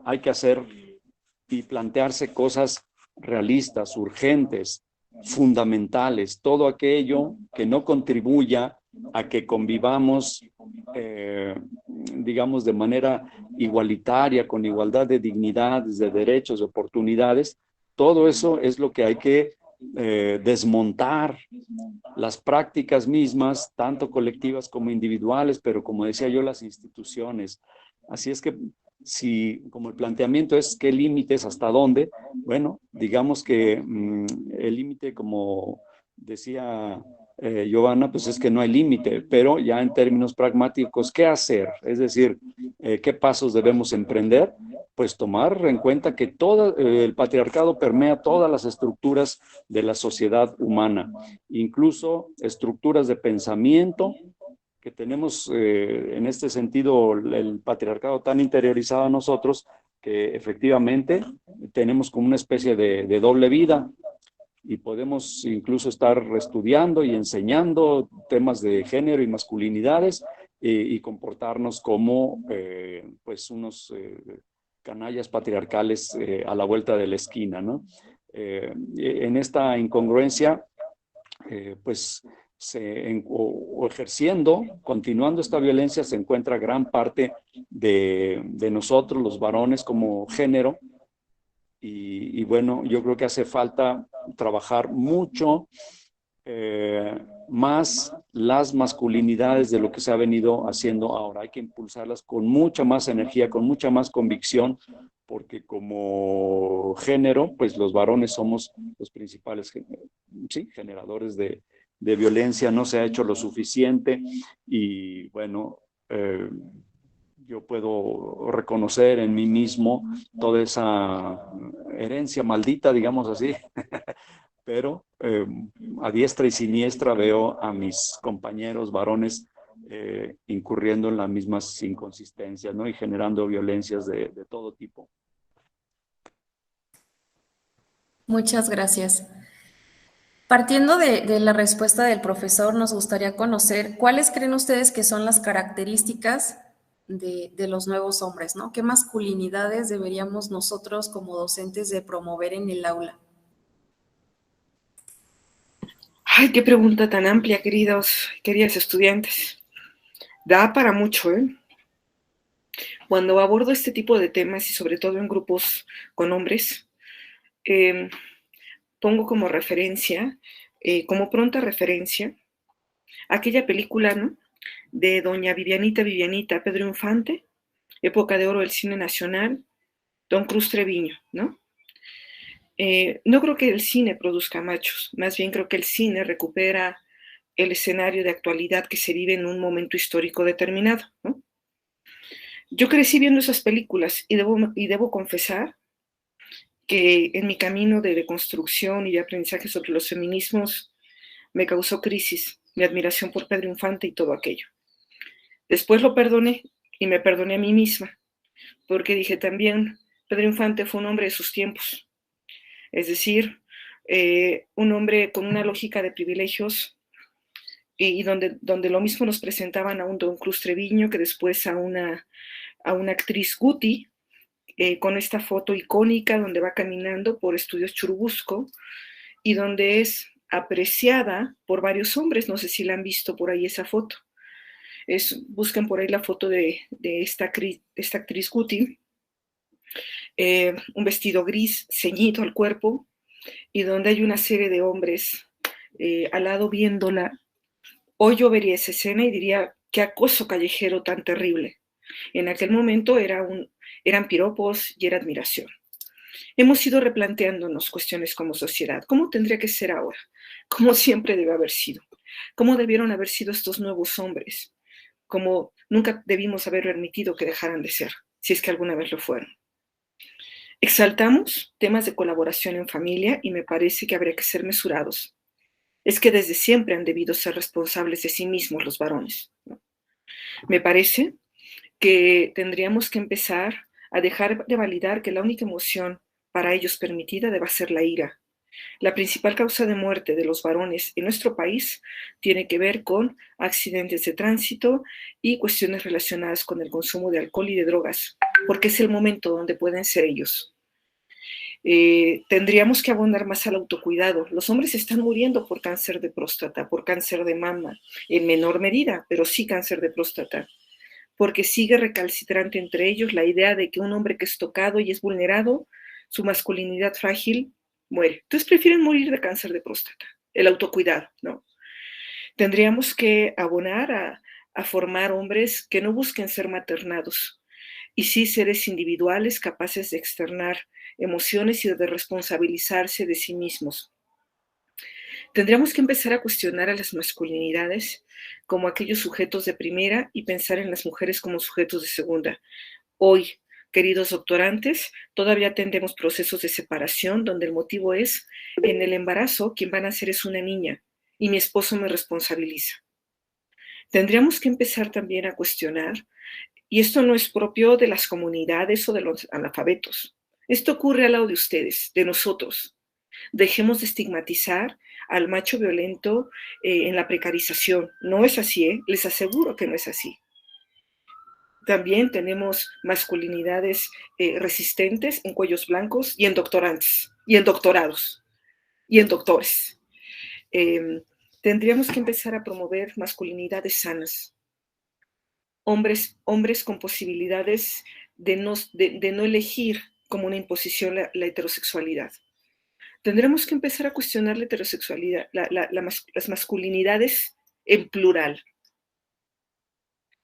hay que hacer y plantearse cosas realistas, urgentes, fundamentales, todo aquello que no contribuya a que convivamos, digamos, de manera igualitaria, con igualdad de dignidades, de derechos, de oportunidades. Todo eso es lo que hay que desmontar, las prácticas mismas, tanto colectivas como individuales, pero como decía yo, las instituciones. Así es que si como el planteamiento es qué límites, hasta dónde, bueno, digamos que el límite, como decía Giovanna, pues es que no hay límite, pero ya en términos pragmáticos, ¿qué hacer? Es decir, ¿qué pasos debemos emprender? Pues tomar en cuenta que todo el patriarcado permea todas las estructuras de la sociedad humana, incluso estructuras de pensamiento, que tenemos en este sentido el patriarcado tan interiorizado a nosotros, que efectivamente tenemos como una especie de doble vida, y podemos incluso estar estudiando y enseñando temas de género y masculinidades y comportarnos como pues unos canallas patriarcales a la vuelta de la esquina, ¿no? En esta incongruencia, pues o ejerciendo, continuando esta violencia, se encuentra gran parte de nosotros, los varones, como género. Y bueno, yo creo que hace falta trabajar mucho más las masculinidades de lo que se ha venido haciendo ahora. Hay que impulsarlas con mucha más energía, con mucha más convicción, porque como género, pues los varones somos los principales generadores de violencia. No se ha hecho lo suficiente y bueno, yo puedo reconocer en mí mismo toda esa herencia maldita, digamos así, pero a diestra y siniestra veo a mis compañeros varones incurriendo en las mismas inconsistencias, ¿no? Y generando violencias de todo tipo. Muchas gracias. Partiendo de la respuesta del profesor, nos gustaría conocer cuáles creen ustedes que son las características de los nuevos hombres, ¿no? ¿Qué masculinidades deberíamos nosotros como docentes de promover en el aula? Ay, qué pregunta tan amplia, queridas estudiantes. Da para mucho, ¿eh? Cuando abordo este tipo de temas y sobre todo en grupos con hombres, eh, pongo como referencia, como pronta referencia, aquella película, ¿no? De doña Vivianita, Pedro Infante, época de oro del cine nacional, Don Cruz Treviño, ¿no? No creo que el cine produzca machos, más bien creo que el cine recupera el escenario de actualidad que se vive en un momento histórico determinado, ¿no? Yo crecí viendo esas películas y debo confesar que en mi camino de deconstrucción y de aprendizaje sobre los feminismos me causó crisis mi admiración por Pedro Infante y todo aquello. Después lo perdoné y me perdoné a mí misma, porque dije también, Pedro Infante fue un hombre de sus tiempos, es decir, un hombre con una lógica de privilegios y donde lo mismo nos presentaban a un Don Cruz Treviño que después a una actriz Guti, con esta foto icónica donde va caminando por Estudios Churubusco y donde es apreciada por varios hombres, no sé si la han visto por ahí esa foto. Busquen por ahí la foto de esta actriz Guti, un vestido gris ceñido al cuerpo y donde hay una serie de hombres al lado viéndola. Hoy yo vería esa escena y diría, qué acoso callejero tan terrible. En aquel momento eran piropos y era admiración. Hemos ido replanteándonos cuestiones como sociedad. ¿Cómo tendría que ser ahora? ¿Cómo siempre debe haber sido? ¿Cómo debieron haber sido estos nuevos hombres? Como nunca debimos haber permitido que dejaran de ser, si es que alguna vez lo fueron. Exaltamos temas de colaboración en familia y me parece que habría que ser mesurados. Es que desde siempre han debido ser responsables de sí mismos los varones, ¿no? Me parece que tendríamos que empezar a dejar de validar que la única emoción para ellos permitida deba ser la ira. La principal causa de muerte de los varones en nuestro país tiene que ver con accidentes de tránsito y cuestiones relacionadas con el consumo de alcohol y de drogas, porque es el momento donde pueden ser ellos. Tendríamos que abonar más al autocuidado. Los hombres están muriendo por cáncer de próstata, por cáncer de mama, en menor medida, pero sí cáncer de próstata, porque sigue recalcitrante entre ellos la idea de que un hombre que es tocado y es vulnerado, su masculinidad frágil, muere. Entonces prefieren morir de cáncer de próstata, el autocuidado, ¿no? Tendríamos que abonar a formar hombres que no busquen ser maternados, y sí seres individuales capaces de externar emociones y de responsabilizarse de sí mismos. Tendríamos que empezar a cuestionar a las masculinidades como aquellos sujetos de primera y pensar en las mujeres como sujetos de segunda. Hoy, queridos doctorantes, todavía atendemos procesos de separación donde el motivo es, en el embarazo, quien va a nacer es una niña y mi esposo me responsabiliza. Tendríamos que empezar también a cuestionar, y esto no es propio de las comunidades o de los analfabetos. Esto ocurre al lado de ustedes, de nosotros. Dejemos de estigmatizar al macho violento en la precarización. No es así, ¿eh? Les aseguro que no es así. También tenemos masculinidades resistentes en cuellos blancos y en doctorantes, y en doctorados, y en doctores. Tendríamos que empezar a promover masculinidades sanas. Hombres con posibilidades de no elegir como una imposición la heterosexualidad. Tendremos que empezar a cuestionar la heterosexualidad, las masculinidades en plural,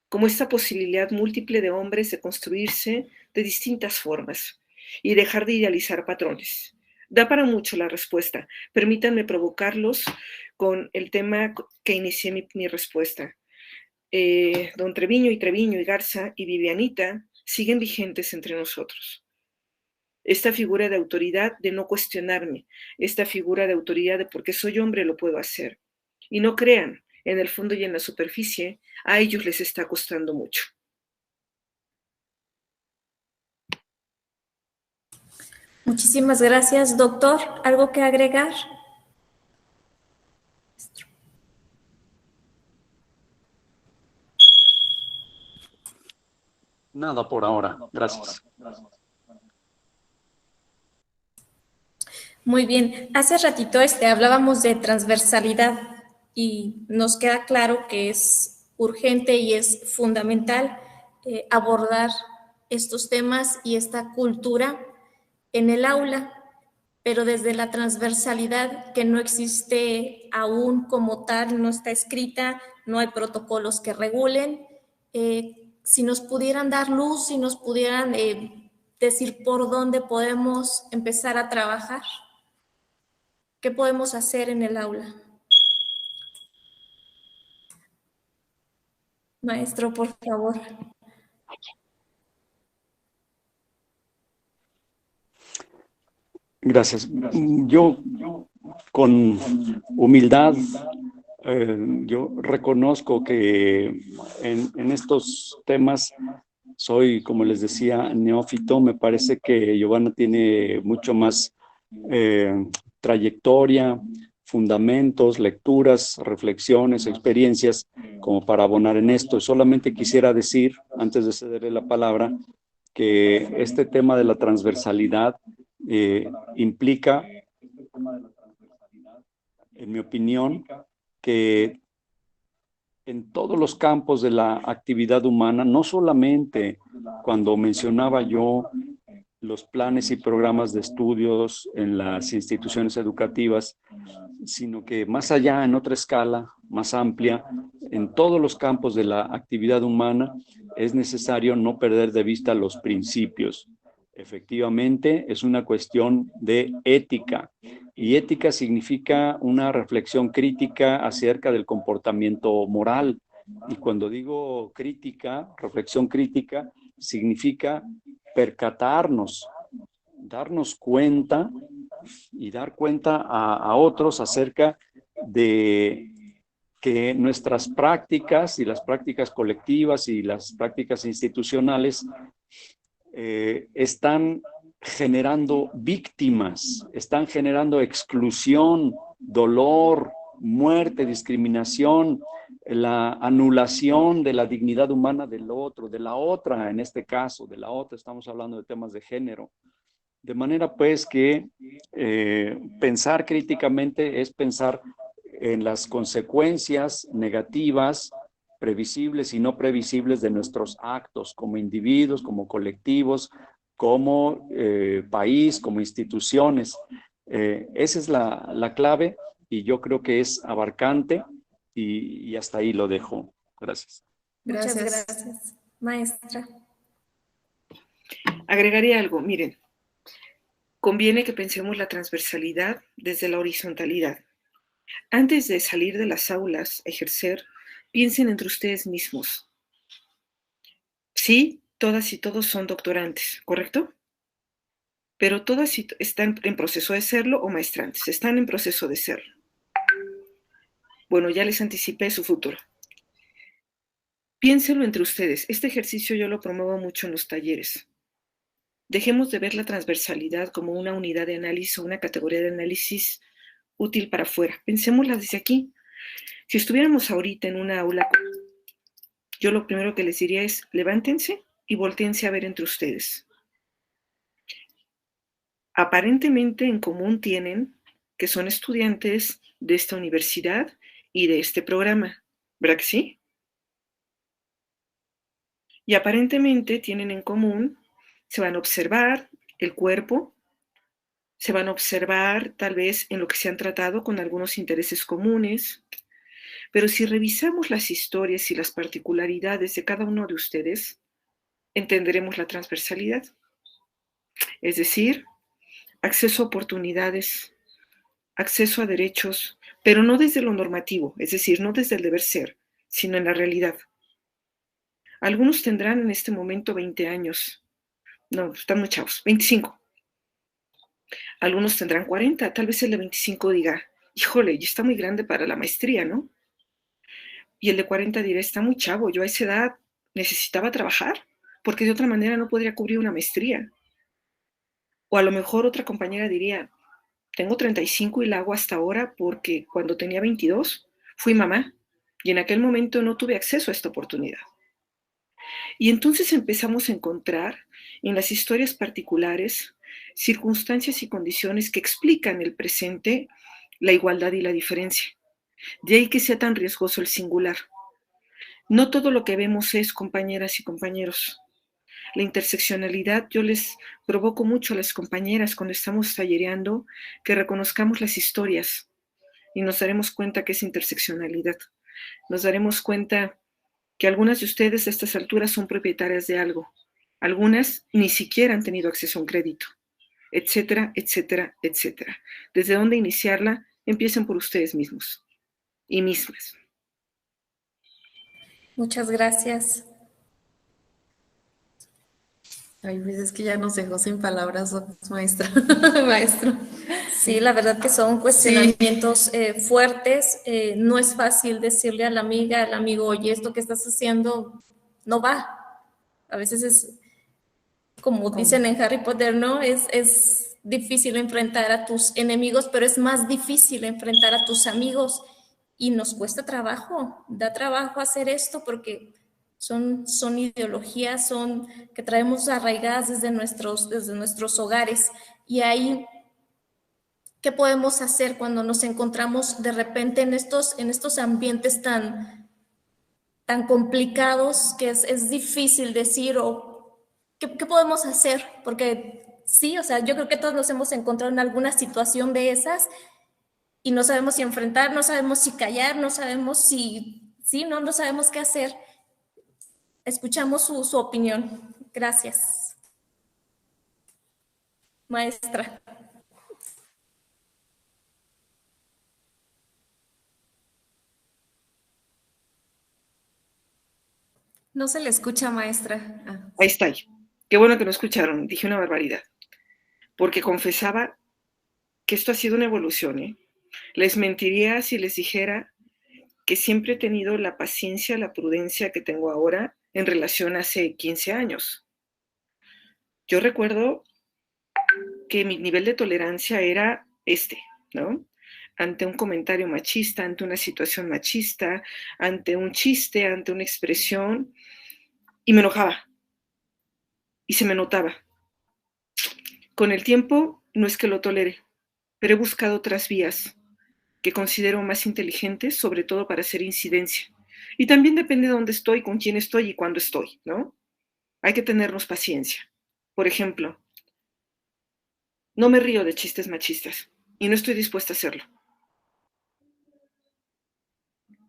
como esta posibilidad múltiple de hombres de construirse de distintas formas y dejar de idealizar patrones. Da para mucho la respuesta. Permítanme provocarlos con el tema que inicié mi respuesta. Don Treviño y Garza y Vivianita siguen vigentes entre nosotros. Esta figura de autoridad de no cuestionarme, esta figura de autoridad de porque soy hombre lo puedo hacer. Y no crean, en el fondo y en la superficie, a ellos les está costando mucho. Muchísimas gracias, doctor. ¿Algo que agregar? Nada por ahora. Gracias. Muy bien. Hace ratito hablábamos de transversalidad y nos queda claro que es urgente y es fundamental abordar estos temas y esta cultura en el aula, pero desde la transversalidad que no existe aún como tal, no está escrita, no hay protocolos que regulen. Si nos pudieran dar luz, si nos pudieran decir por dónde podemos empezar a trabajar. ¿Qué podemos hacer en el aula? Maestro, por favor. Gracias. Yo, con humildad, yo reconozco que en estos temas soy, como les decía, neófito. Me parece que Giovanna tiene mucho más trayectoria, fundamentos, lecturas, reflexiones, experiencias como para abonar en esto. Solamente quisiera decir, antes de cederle la palabra, que este tema de la transversalidad implica, en mi opinión, que en todos los campos de la actividad humana, no solamente cuando mencionaba yo los planes y programas de estudios en las instituciones educativas, sino que más allá, en otra escala más amplia, en todos los campos de la actividad humana, es necesario no perder de vista los principios. Efectivamente, es una cuestión de ética, y ética significa una reflexión crítica acerca del comportamiento moral. Y cuando digo crítica, reflexión crítica, significa percatarnos, darnos cuenta y dar cuenta a otros acerca de que nuestras prácticas y las prácticas colectivas y las prácticas institucionales están generando víctimas, están generando exclusión, dolor, muerte, discriminación, la anulación de la dignidad humana del otro, de la otra, en este caso, de la otra, estamos hablando de temas de género. De manera pues que pensar críticamente es pensar en las consecuencias negativas, previsibles y no previsibles de nuestros actos como individuos, como colectivos, como país, como instituciones. Esa es la clave, y yo creo que es abarcante, y hasta ahí lo dejo. Gracias. Muchas gracias. Maestra. Agregaría algo, miren, conviene que pensemos la transversalidad desde la horizontalidad. Antes de salir de las aulas a ejercer, piensen entre ustedes mismos. Sí, todas y todos son doctorantes, ¿correcto? Pero todas están en proceso de serlo o maestrantes, están en proceso de serlo. Bueno, ya les anticipé su futuro. Piénsenlo entre ustedes. Este ejercicio yo lo promuevo mucho en los talleres. Dejemos de ver la transversalidad como una unidad de análisis o una categoría de análisis útil para afuera. Pensémosla desde aquí. Si estuviéramos ahorita en una aula, yo lo primero que les diría es levántense y voltéense a ver entre ustedes. Aparentemente en común tienen que son estudiantes de esta universidad y de este programa, ¿verdad que sí? Y aparentemente tienen en común, se van a observar el cuerpo, se van a observar tal vez en lo que se han tratado con algunos intereses comunes, pero si revisamos las historias y las particularidades de cada uno de ustedes, entenderemos la transversalidad. Es decir, acceso a oportunidades, acceso a derechos, pero no desde lo normativo, es decir, no desde el deber ser, sino en la realidad. Algunos tendrán en este momento 20 años, no, están muy chavos, 25. Algunos tendrán 40, tal vez el de 25 diga, híjole, ya está muy grande para la maestría, ¿no? Y el de 40 dirá, está muy chavo, yo a esa edad necesitaba trabajar, porque de otra manera no podría cubrir una maestría. O a lo mejor otra compañera diría, tengo 35 y la hago hasta ahora porque cuando tenía 22 fui mamá y en aquel momento no tuve acceso a esta oportunidad. Y entonces empezamos a encontrar en las historias particulares circunstancias y condiciones que explican el presente, la igualdad y la diferencia. De ahí que sea tan riesgoso el singular. No todo lo que vemos es, compañeras y compañeros. La interseccionalidad, yo les provoco mucho a las compañeras cuando estamos tallereando que reconozcamos las historias y nos daremos cuenta que es interseccionalidad. Nos daremos cuenta que algunas de ustedes a estas alturas son propietarias de algo. Algunas ni siquiera han tenido acceso a un crédito, etcétera, etcétera, etcétera. ¿Desde dónde iniciarla? Empiecen por ustedes mismos y mismas. Muchas gracias. Ay, pues es que ya nos dejó sin palabras, maestra, maestro. Sí, la verdad que son cuestionamientos fuertes. No es fácil decirle a la amiga, al amigo, oye, esto que estás haciendo no va. A veces es, como dicen en Harry Potter, ¿no? Es difícil enfrentar a tus enemigos, pero es más difícil enfrentar a tus amigos. Y nos cuesta trabajo, da trabajo hacer esto porque son ideologías, son que traemos arraigadas desde nuestros hogares. Y ahí, ¿qué podemos hacer cuando nos encontramos de repente en estos ambientes tan complicados que es difícil decir o ¿qué podemos hacer? Porque sí, o sea, yo creo que todos nos hemos encontrado en alguna situación de esas y no sabemos si enfrentar, no sabemos si callar, no sabemos no sabemos qué hacer. Escuchamos su opinión. Gracias. Maestra. No se le escucha, maestra. Ah. Ahí está. Qué bueno que no escucharon. Dije una barbaridad. Porque confesaba que esto ha sido una evolución, ¿eh? Les mentiría si les dijera que siempre he tenido la paciencia, la prudencia que tengo ahora en relación a hace 15 años. Yo recuerdo que mi nivel de tolerancia era ¿no? Ante un comentario machista, ante una situación machista, ante un chiste, ante una expresión, y me enojaba. Y se me notaba. Con el tiempo, no es que lo tolere, pero he buscado otras vías que considero más inteligentes, sobre todo para hacer incidencia. Y también depende de dónde estoy, con quién estoy y cuándo estoy, ¿no? Hay que tenernos paciencia. Por ejemplo, no me río de chistes machistas y no estoy dispuesta a hacerlo.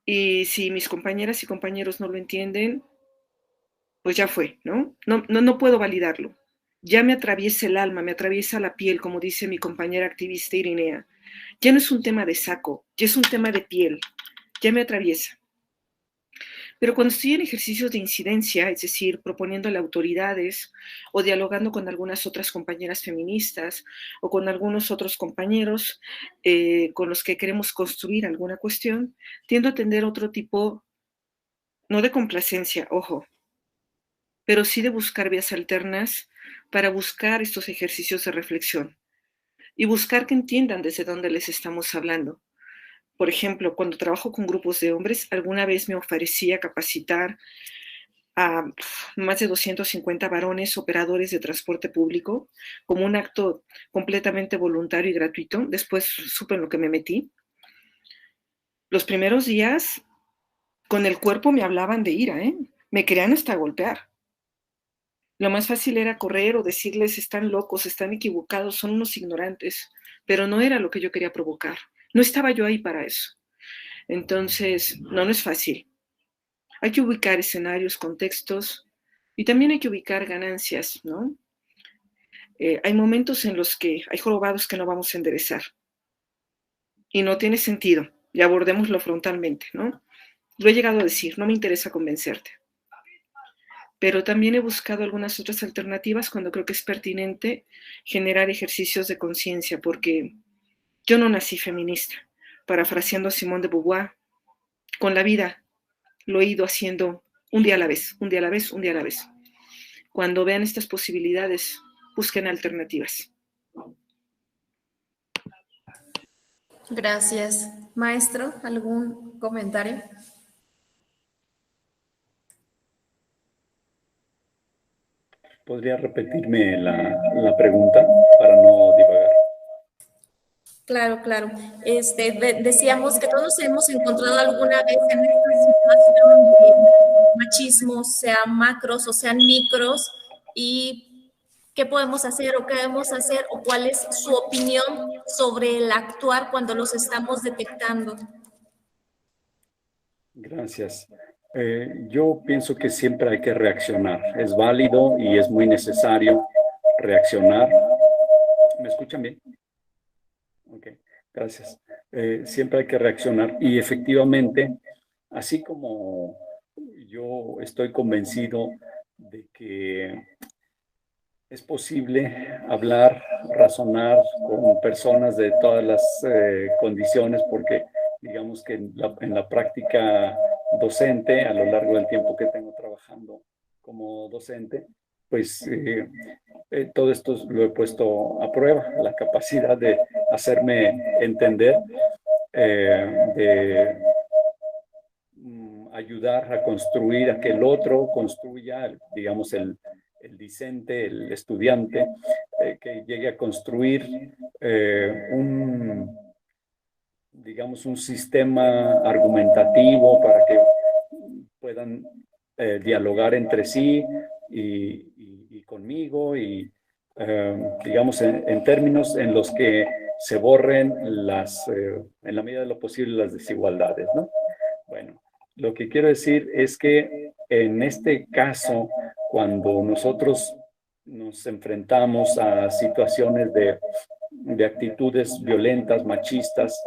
Y si mis compañeras y compañeros no lo entienden, pues ya fue, ¿no? No puedo validarlo. Ya me atraviesa el alma, me atraviesa la piel, como dice mi compañera activista Irinea. Ya no es un tema de saco, ya es un tema de piel, ya me atraviesa. Pero cuando estoy en ejercicios de incidencia, es decir, proponiéndole autoridades o dialogando con algunas otras compañeras feministas o con algunos otros compañeros con los que queremos construir alguna cuestión, tiendo a tener otro tipo, no de complacencia, ojo, pero sí de buscar vías alternas para buscar estos ejercicios de reflexión y buscar que entiendan desde dónde les estamos hablando. Por ejemplo, cuando trabajo con grupos de hombres, alguna vez me ofrecía capacitar a más de 250 varones operadores de transporte público como un acto completamente voluntario y gratuito. Después supe en lo que me metí. Los primeros días con el cuerpo me hablaban de ira, ¿eh? Me querían hasta golpear. Lo más fácil era correr o decirles están locos, están equivocados, son unos ignorantes, pero no era lo que yo quería provocar. No estaba yo ahí para eso. Entonces, no es fácil. Hay que ubicar escenarios, contextos y también hay que ubicar ganancias, ¿no? Hay momentos en los que hay jorobados que no vamos a enderezar y no tiene sentido y abordémoslo frontalmente, ¿no? Lo he llegado a decir, no me interesa convencerte. Pero también he buscado algunas otras alternativas cuando creo que es pertinente generar ejercicios de conciencia, porque yo no nací feminista. Parafraseando a Simone de Beauvoir, con la vida lo he ido haciendo un día a la vez, un día a la vez, un día a la vez. Cuando vean estas posibilidades, busquen alternativas. Gracias. Maestro, ¿algún comentario? ¿Podría repetirme la pregunta para no divagar? Claro, claro. Decíamos que todos hemos encontrado alguna vez en esta situación de machismo, sean macros o sean micros, y qué podemos hacer o qué debemos hacer o cuál es su opinión sobre el actuar cuando los estamos detectando. Gracias. Yo pienso que siempre hay que reaccionar. Es válido y es muy necesario reaccionar. ¿Me escuchan bien? Ok, gracias. Siempre hay que reaccionar y efectivamente, así como yo estoy convencido de que es posible hablar, razonar con personas de todas las condiciones, porque digamos que en la práctica docente, a lo largo del tiempo que tengo trabajando como docente, pues todo esto lo he puesto a prueba, la capacidad de hacerme entender, de ayudar a construir a que el otro construya, digamos, el discente, el estudiante, que llegue a construir digamos, un sistema argumentativo para que puedan dialogar entre sí y conmigo y, digamos, en términos en los que se borren en la medida de lo posible las desigualdades, ¿no? Bueno, lo que quiero decir es que en este caso, cuando nosotros nos enfrentamos a situaciones de actitudes violentas, machistas,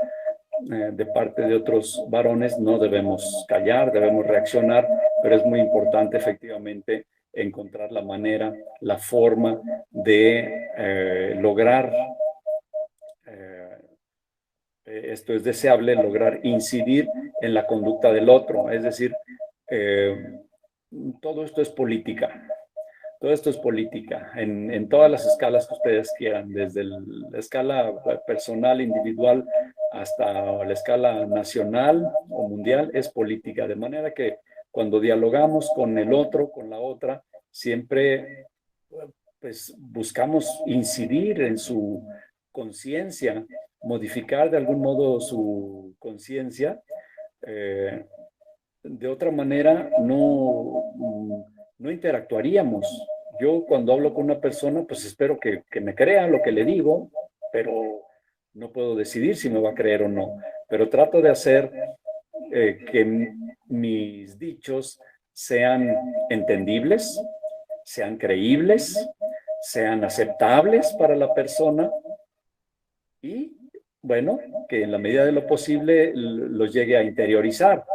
de parte de otros varones, no debemos callar, debemos reaccionar, pero es muy importante efectivamente encontrar la manera, la forma de lograr, esto es deseable, lograr incidir en la conducta del otro, es decir, todo esto es política. Todo esto es política, en todas las escalas que ustedes quieran, desde la escala personal, individual, hasta la escala nacional o mundial, es política. De manera que cuando dialogamos con el otro, con la otra, siempre pues, buscamos incidir en su conciencia, modificar de algún modo su conciencia. De otra manera, no interactuaríamos. Yo cuando hablo con una persona, pues espero que me crea lo que le digo, pero no puedo decidir si me va a creer o no. Pero trato de hacer que mis dichos sean entendibles, sean creíbles, sean aceptables para la persona y, bueno, que en la medida de lo posible los llegue a interiorizar.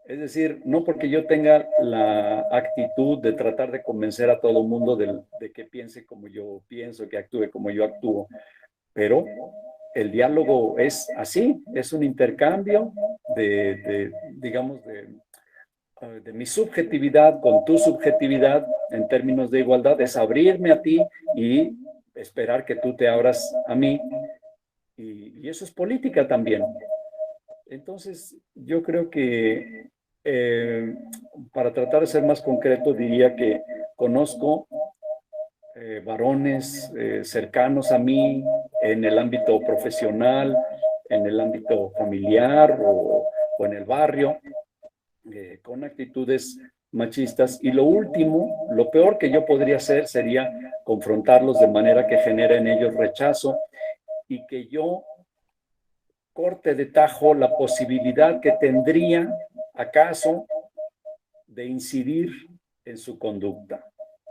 Es decir, no porque yo tenga la actitud de tratar de convencer a todo el mundo de que piense como yo pienso, que actúe como yo actúo, pero el diálogo es así, es un intercambio digamos, de mi subjetividad con tu subjetividad en términos de igualdad, es abrirme a ti y esperar que tú te abras a mí, y eso es política también. Entonces, yo creo que para tratar de ser más concreto, diría que conozco varones cercanos a mí en el ámbito profesional, en el ámbito familiar o en el barrio, con actitudes machistas. Y lo último, lo peor que yo podría hacer sería confrontarlos de manera que genere en ellos rechazo y que yo corte de tajo la posibilidad que tendría, acaso, de incidir en su conducta,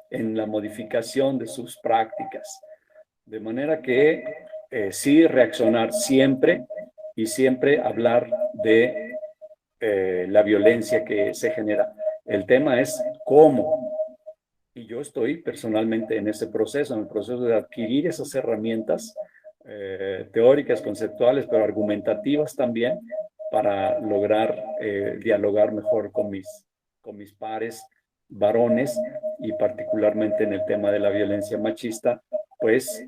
en la modificación de sus prácticas. De manera que sí reaccionar siempre y siempre hablar de la violencia que se genera. El tema es cómo. Y yo estoy personalmente en ese proceso, en el proceso de adquirir esas herramientas teóricas, conceptuales, pero argumentativas también, para lograr dialogar mejor con mis pares varones y particularmente en el tema de la violencia machista, pues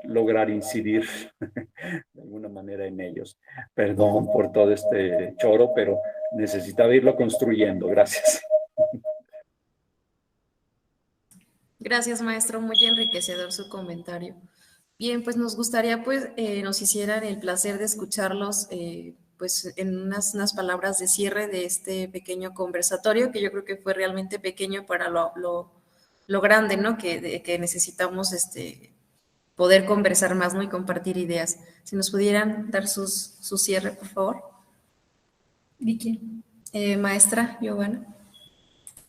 lograr incidir de alguna manera en ellos. Perdón por todo este choro, pero necesitaba irlo construyendo. Gracias. Gracias, maestro. Muy enriquecedor su comentario. Bien, pues nos gustaría pues nos hicieran el placer de escucharlos pues en unas palabras de cierre de este pequeño conversatorio, que yo creo que fue realmente pequeño para lo grande, ¿no? Que necesitamos poder conversar más, ¿no? Y compartir ideas. Si nos pudieran dar su cierre, por favor. Vicky. Maestra Giovanna.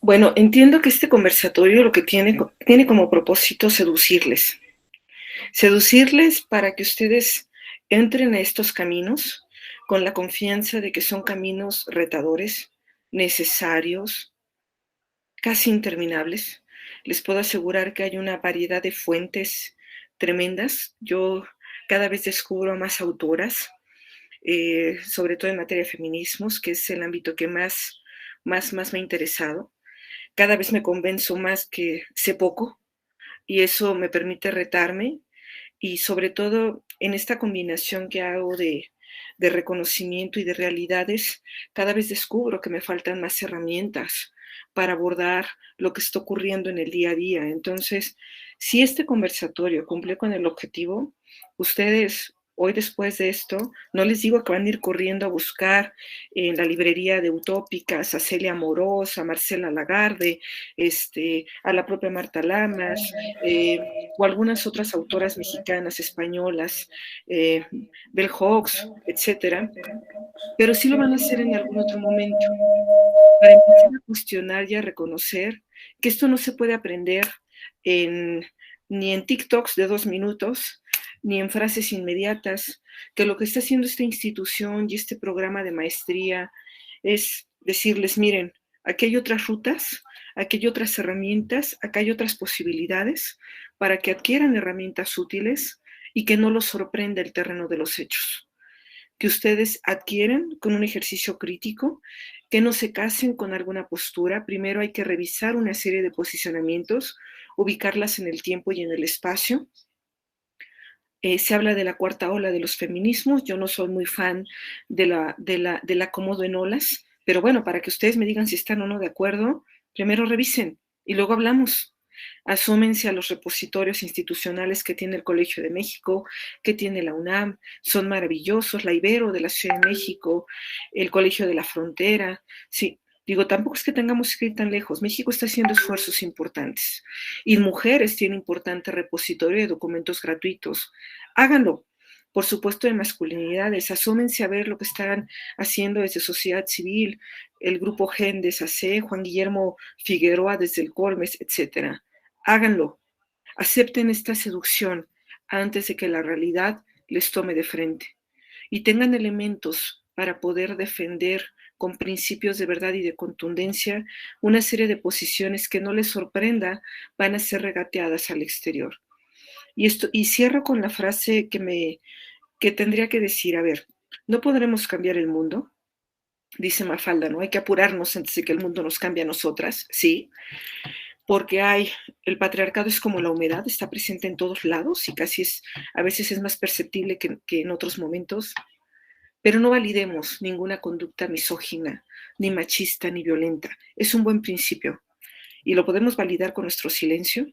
Bueno, entiendo que este conversatorio lo que tiene como propósito seducirles. Seducirles para que ustedes entren a estos caminos con la confianza de que son caminos retadores, necesarios, casi interminables. Les puedo asegurar que hay una variedad de fuentes tremendas. Yo cada vez descubro más autoras, sobre todo en materia de feminismos, que es el ámbito que más me ha interesado. Cada vez me convenzo más que sé poco y eso me permite retarme y sobre todo en esta combinación que hago de reconocimiento y de realidades, cada vez descubro que me faltan más herramientas para abordar lo que está ocurriendo en el día a día. Entonces, si este conversatorio cumple con el objetivo, ustedes hoy después de esto, no les digo que van a ir corriendo a buscar en la librería de Utópicas a Celia Amorós, a Marcela Lagarde, a la propia Marta Lamas, o algunas otras autoras mexicanas, españolas, Bell Hooks, etcétera, pero sí lo van a hacer en algún otro momento, para empezar a cuestionar y a reconocer que esto no se puede aprender ni en TikToks de 2 minutos, ni en frases inmediatas, que lo que está haciendo esta institución y este programa de maestría es decirles, miren, aquí hay otras rutas, aquí hay otras herramientas, acá hay otras posibilidades para que adquieran herramientas útiles y que no los sorprenda el terreno de los hechos. Que ustedes adquieren con un ejercicio crítico, que no se casen con alguna postura. Primero hay que revisar una serie de posicionamientos, ubicarlas en el tiempo y en el espacio. Se habla de la cuarta ola de los feminismos. Yo no soy muy fan del acomodo en olas, pero bueno, para que ustedes me digan si están o no de acuerdo, primero revisen y luego hablamos. Asómense a los repositorios institucionales que tiene el Colegio de México, que tiene la UNAM, son maravillosos, la Ibero de la Ciudad de México, el Colegio de la Frontera. Sí, digo, tampoco es que tengamos que ir tan lejos. México está haciendo esfuerzos importantes y Mujeres tiene un importante repositorio de documentos gratuitos. Háganlo. Por supuesto, de masculinidades, asómense a ver lo que están haciendo desde sociedad civil, el grupo GEN de SACE, Juan Guillermo Figueroa desde el Colmes, etcétera. Háganlo, acepten esta seducción antes de que la realidad les tome de frente y tengan elementos para poder defender con principios de verdad y de contundencia una serie de posiciones que no les sorprenda van a ser regateadas al exterior. Y cierro con la frase que tendría que decir, a ver, no podremos cambiar el mundo, dice Mafalda, ¿no? Hay que apurarnos antes de que el mundo nos cambie a nosotras, sí, porque el patriarcado es como la humedad, está presente en todos lados y a veces es más perceptible que en otros momentos, pero no validemos ninguna conducta misógina, ni machista, ni violenta. Es un buen principio y lo podemos validar con nuestro silencio,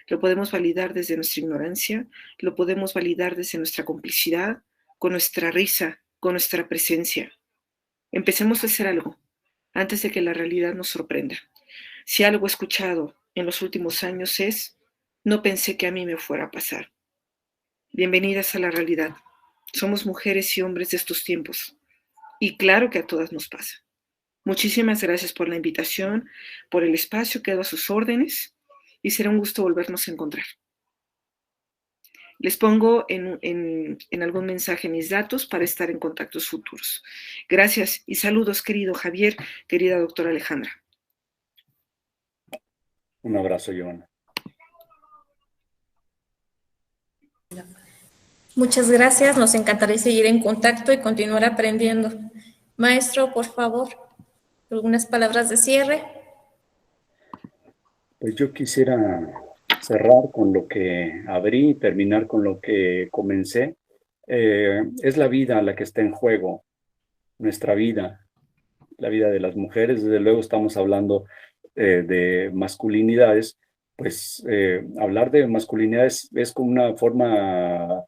lo podemos validar desde nuestra ignorancia, lo podemos validar desde nuestra complicidad, con nuestra risa, con nuestra presencia. Empecemos a hacer algo antes de que la realidad nos sorprenda. Si algo he escuchado en los últimos años es, no pensé que a mí me fuera a pasar. Bienvenidas a la realidad. Somos mujeres y hombres de estos tiempos. Y claro que a todas nos pasa. Muchísimas gracias por la invitación, por el espacio, quedo a sus órdenes y será un gusto volvernos a encontrar. Les pongo en algún mensaje mis datos para estar en contactos futuros. Gracias y saludos, querido Javier, querida doctora Alejandra. Un abrazo, Giovanna. Muchas gracias, nos encantaría seguir en contacto y continuar aprendiendo. Maestro, por favor, algunas palabras de cierre. Pues yo quisiera cerrar con lo que abrí y terminar con lo que comencé. Es la vida la que está en juego, nuestra vida, la vida de las mujeres. Desde luego estamos hablando de masculinidades, pues hablar de masculinidad es como una forma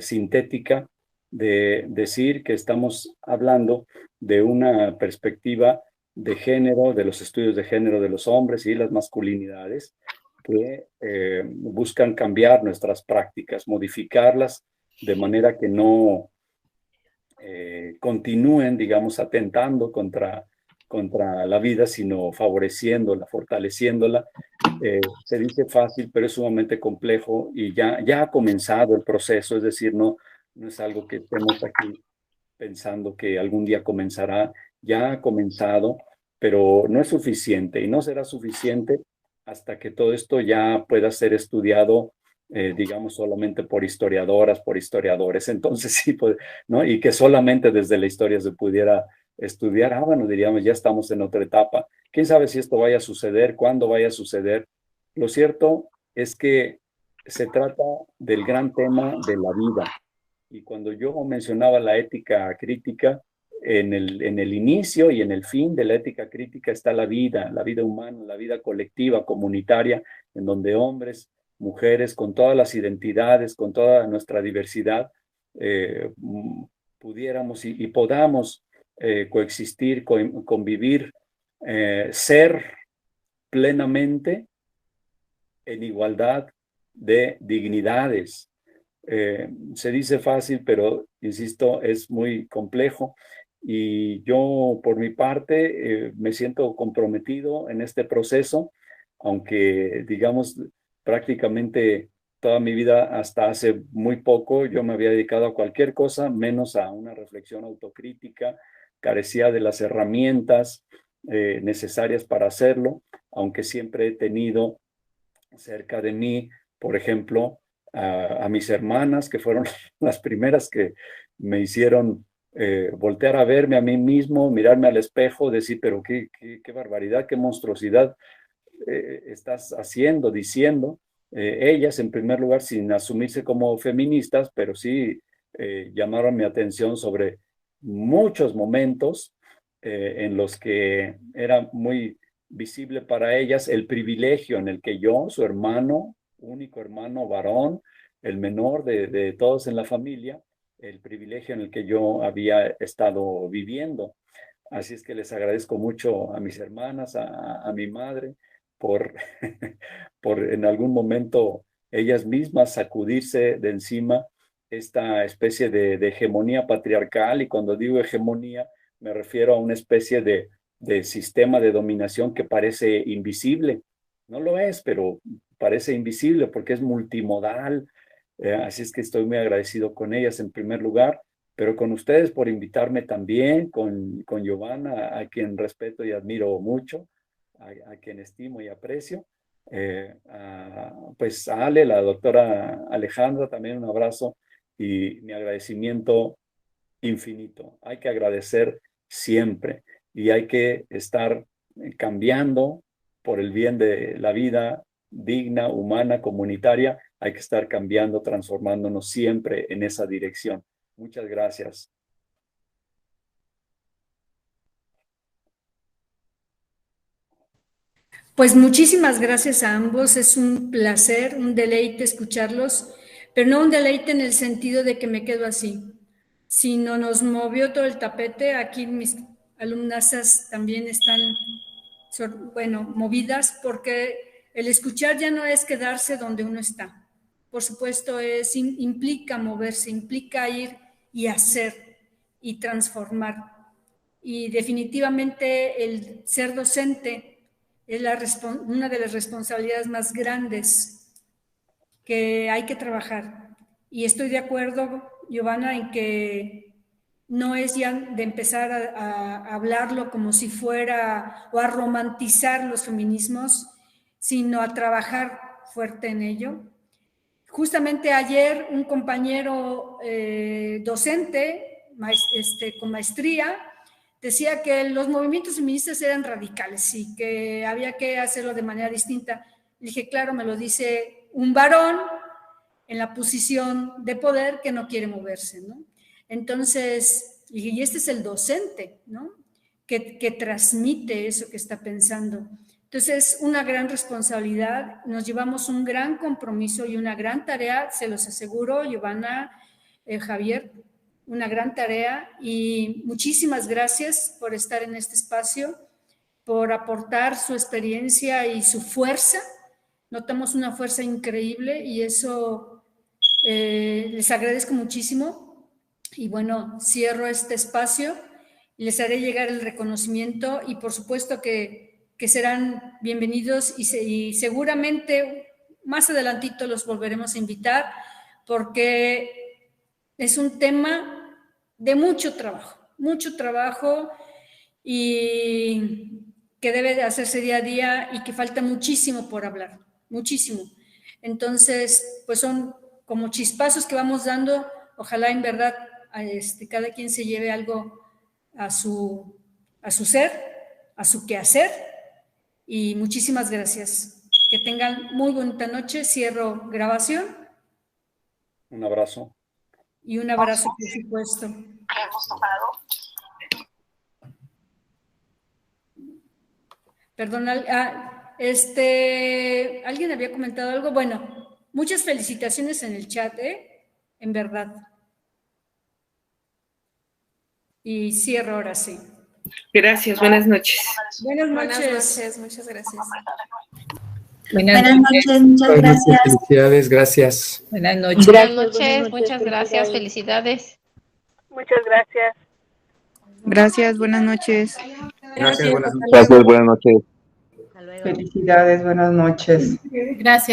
sintética de decir que estamos hablando de una perspectiva de género, de los estudios de género de los hombres y las masculinidades que buscan cambiar nuestras prácticas, modificarlas de manera que no continúen, digamos, atentando contra la vida, sino favoreciéndola, fortaleciéndola. Se dice fácil, pero es sumamente complejo y ya ha comenzado el proceso, es decir, no es algo que estemos aquí pensando que algún día comenzará, ya ha comenzado, pero no es suficiente y no será suficiente hasta que todo esto ya pueda ser estudiado, digamos, solamente por historiadoras, por historiadores. Entonces sí, pues, ¿no? Y que solamente desde la historia se pudiera estudiar. Bueno, diríamos, ya estamos en otra etapa. ¿Quién sabe si esto vaya a suceder, cuándo vaya a suceder? Lo cierto es que se trata del gran tema de la vida. Y cuando yo mencionaba la ética crítica, en el inicio y en el fin de la ética crítica está la vida humana, la vida colectiva, comunitaria, en donde hombres, mujeres, con todas las identidades, con toda nuestra diversidad, pudiéramos y podamos coexistir, convivir, ser plenamente en igualdad de dignidades. Se dice fácil, pero insisto, es muy complejo. Y yo, por mi parte, me siento comprometido en este proceso, aunque, digamos, prácticamente toda mi vida, hasta hace muy poco, yo me había dedicado a cualquier cosa, menos a una reflexión autocrítica, carecía de las herramientas necesarias para hacerlo, aunque siempre he tenido cerca de mí, por ejemplo, a mis hermanas, que fueron las primeras que me hicieron voltear a verme a mí mismo, mirarme al espejo, decir, pero qué barbaridad, qué monstruosidad estás haciendo, diciendo. Ellas, en primer lugar, sin asumirse como feministas, pero sí llamaron mi atención sobre muchos momentos en los que era muy visible para ellas el privilegio en el que yo, su hermano, único hermano varón, el menor de todos en la familia, el privilegio en el que yo había estado viviendo. Así es que les agradezco mucho a mis hermanas, a mi madre, por, por en algún momento ellas mismas sacudirse de encima esta especie de hegemonía patriarcal. Y cuando digo hegemonía, me refiero a una especie de sistema de dominación que parece invisible. No lo es, pero parece invisible porque es multimodal. Así es que estoy muy agradecido con ellas en primer lugar, pero con ustedes por invitarme también, con Giovanna, a quien respeto y admiro mucho, a quien estimo y aprecio. Pues a Ale, la doctora Alejandra, también un abrazo y mi agradecimiento infinito. Hay que agradecer siempre y hay que estar cambiando por el bien de la vida digna, humana, comunitaria. Hay que estar cambiando, transformándonos siempre en esa dirección. Muchas gracias. Pues muchísimas gracias a ambos, es un placer, un deleite escucharlos, pero no un deleite en el sentido de que me quedo así, sino nos movió todo el tapete. Aquí mis alumnasas también están, bueno, movidas, porque el escuchar ya no es quedarse donde uno está. Por supuesto, implica moverse, implica ir y hacer y transformar. Y definitivamente el ser docente es una de las responsabilidades más grandes que hay que trabajar. Y estoy de acuerdo, Giovanna, en que no es ya de empezar a hablarlo como si fuera, o a romantizar los feminismos, sino a trabajar fuerte en ello. Justamente ayer un compañero docente con maestría decía que los movimientos feministas eran radicales y que había que hacerlo de manera distinta. Le dije, claro, me lo dice un varón en la posición de poder que no quiere moverse, ¿no? Entonces, y este es el docente, ¿no? Que transmite eso que está pensando. Entonces, es una gran responsabilidad, nos llevamos un gran compromiso y una gran tarea, se los aseguro, Giovanna, Javier, una gran tarea, y muchísimas gracias por estar en este espacio, por aportar su experiencia y su fuerza. Notamos una fuerza increíble y eso les agradezco muchísimo. Y bueno, cierro este espacio y les haré llegar el reconocimiento y por supuesto que serán bienvenidos y seguramente más adelantito los volveremos a invitar porque es un tema de mucho trabajo y que debe de hacerse día a día y que falta muchísimo por hablar, muchísimo. Entonces, pues son como chispazos que vamos dando, ojalá en verdad cada quien se lleve algo a su ser, a su quehacer, y muchísimas gracias. Que tengan muy bonita noche, cierro grabación. Un abrazo. Y un abrazo, por supuesto. Perdón, ¿alguien había comentado algo? Bueno, muchas felicitaciones en el chat, en verdad. Y cierro ahora sí. Gracias, buenas noches. Buenas noches, muchas gracias. Buenas noches, muchas gracias. Felicidades, gracias. Buenas noches. Buenas noches, muchas gracias, felicidades. Muchas gracias. Gracias, buenas noches. Gracias, buenas noches. Gracias, buenas noches. Felicidades, buenas noches. Gracias.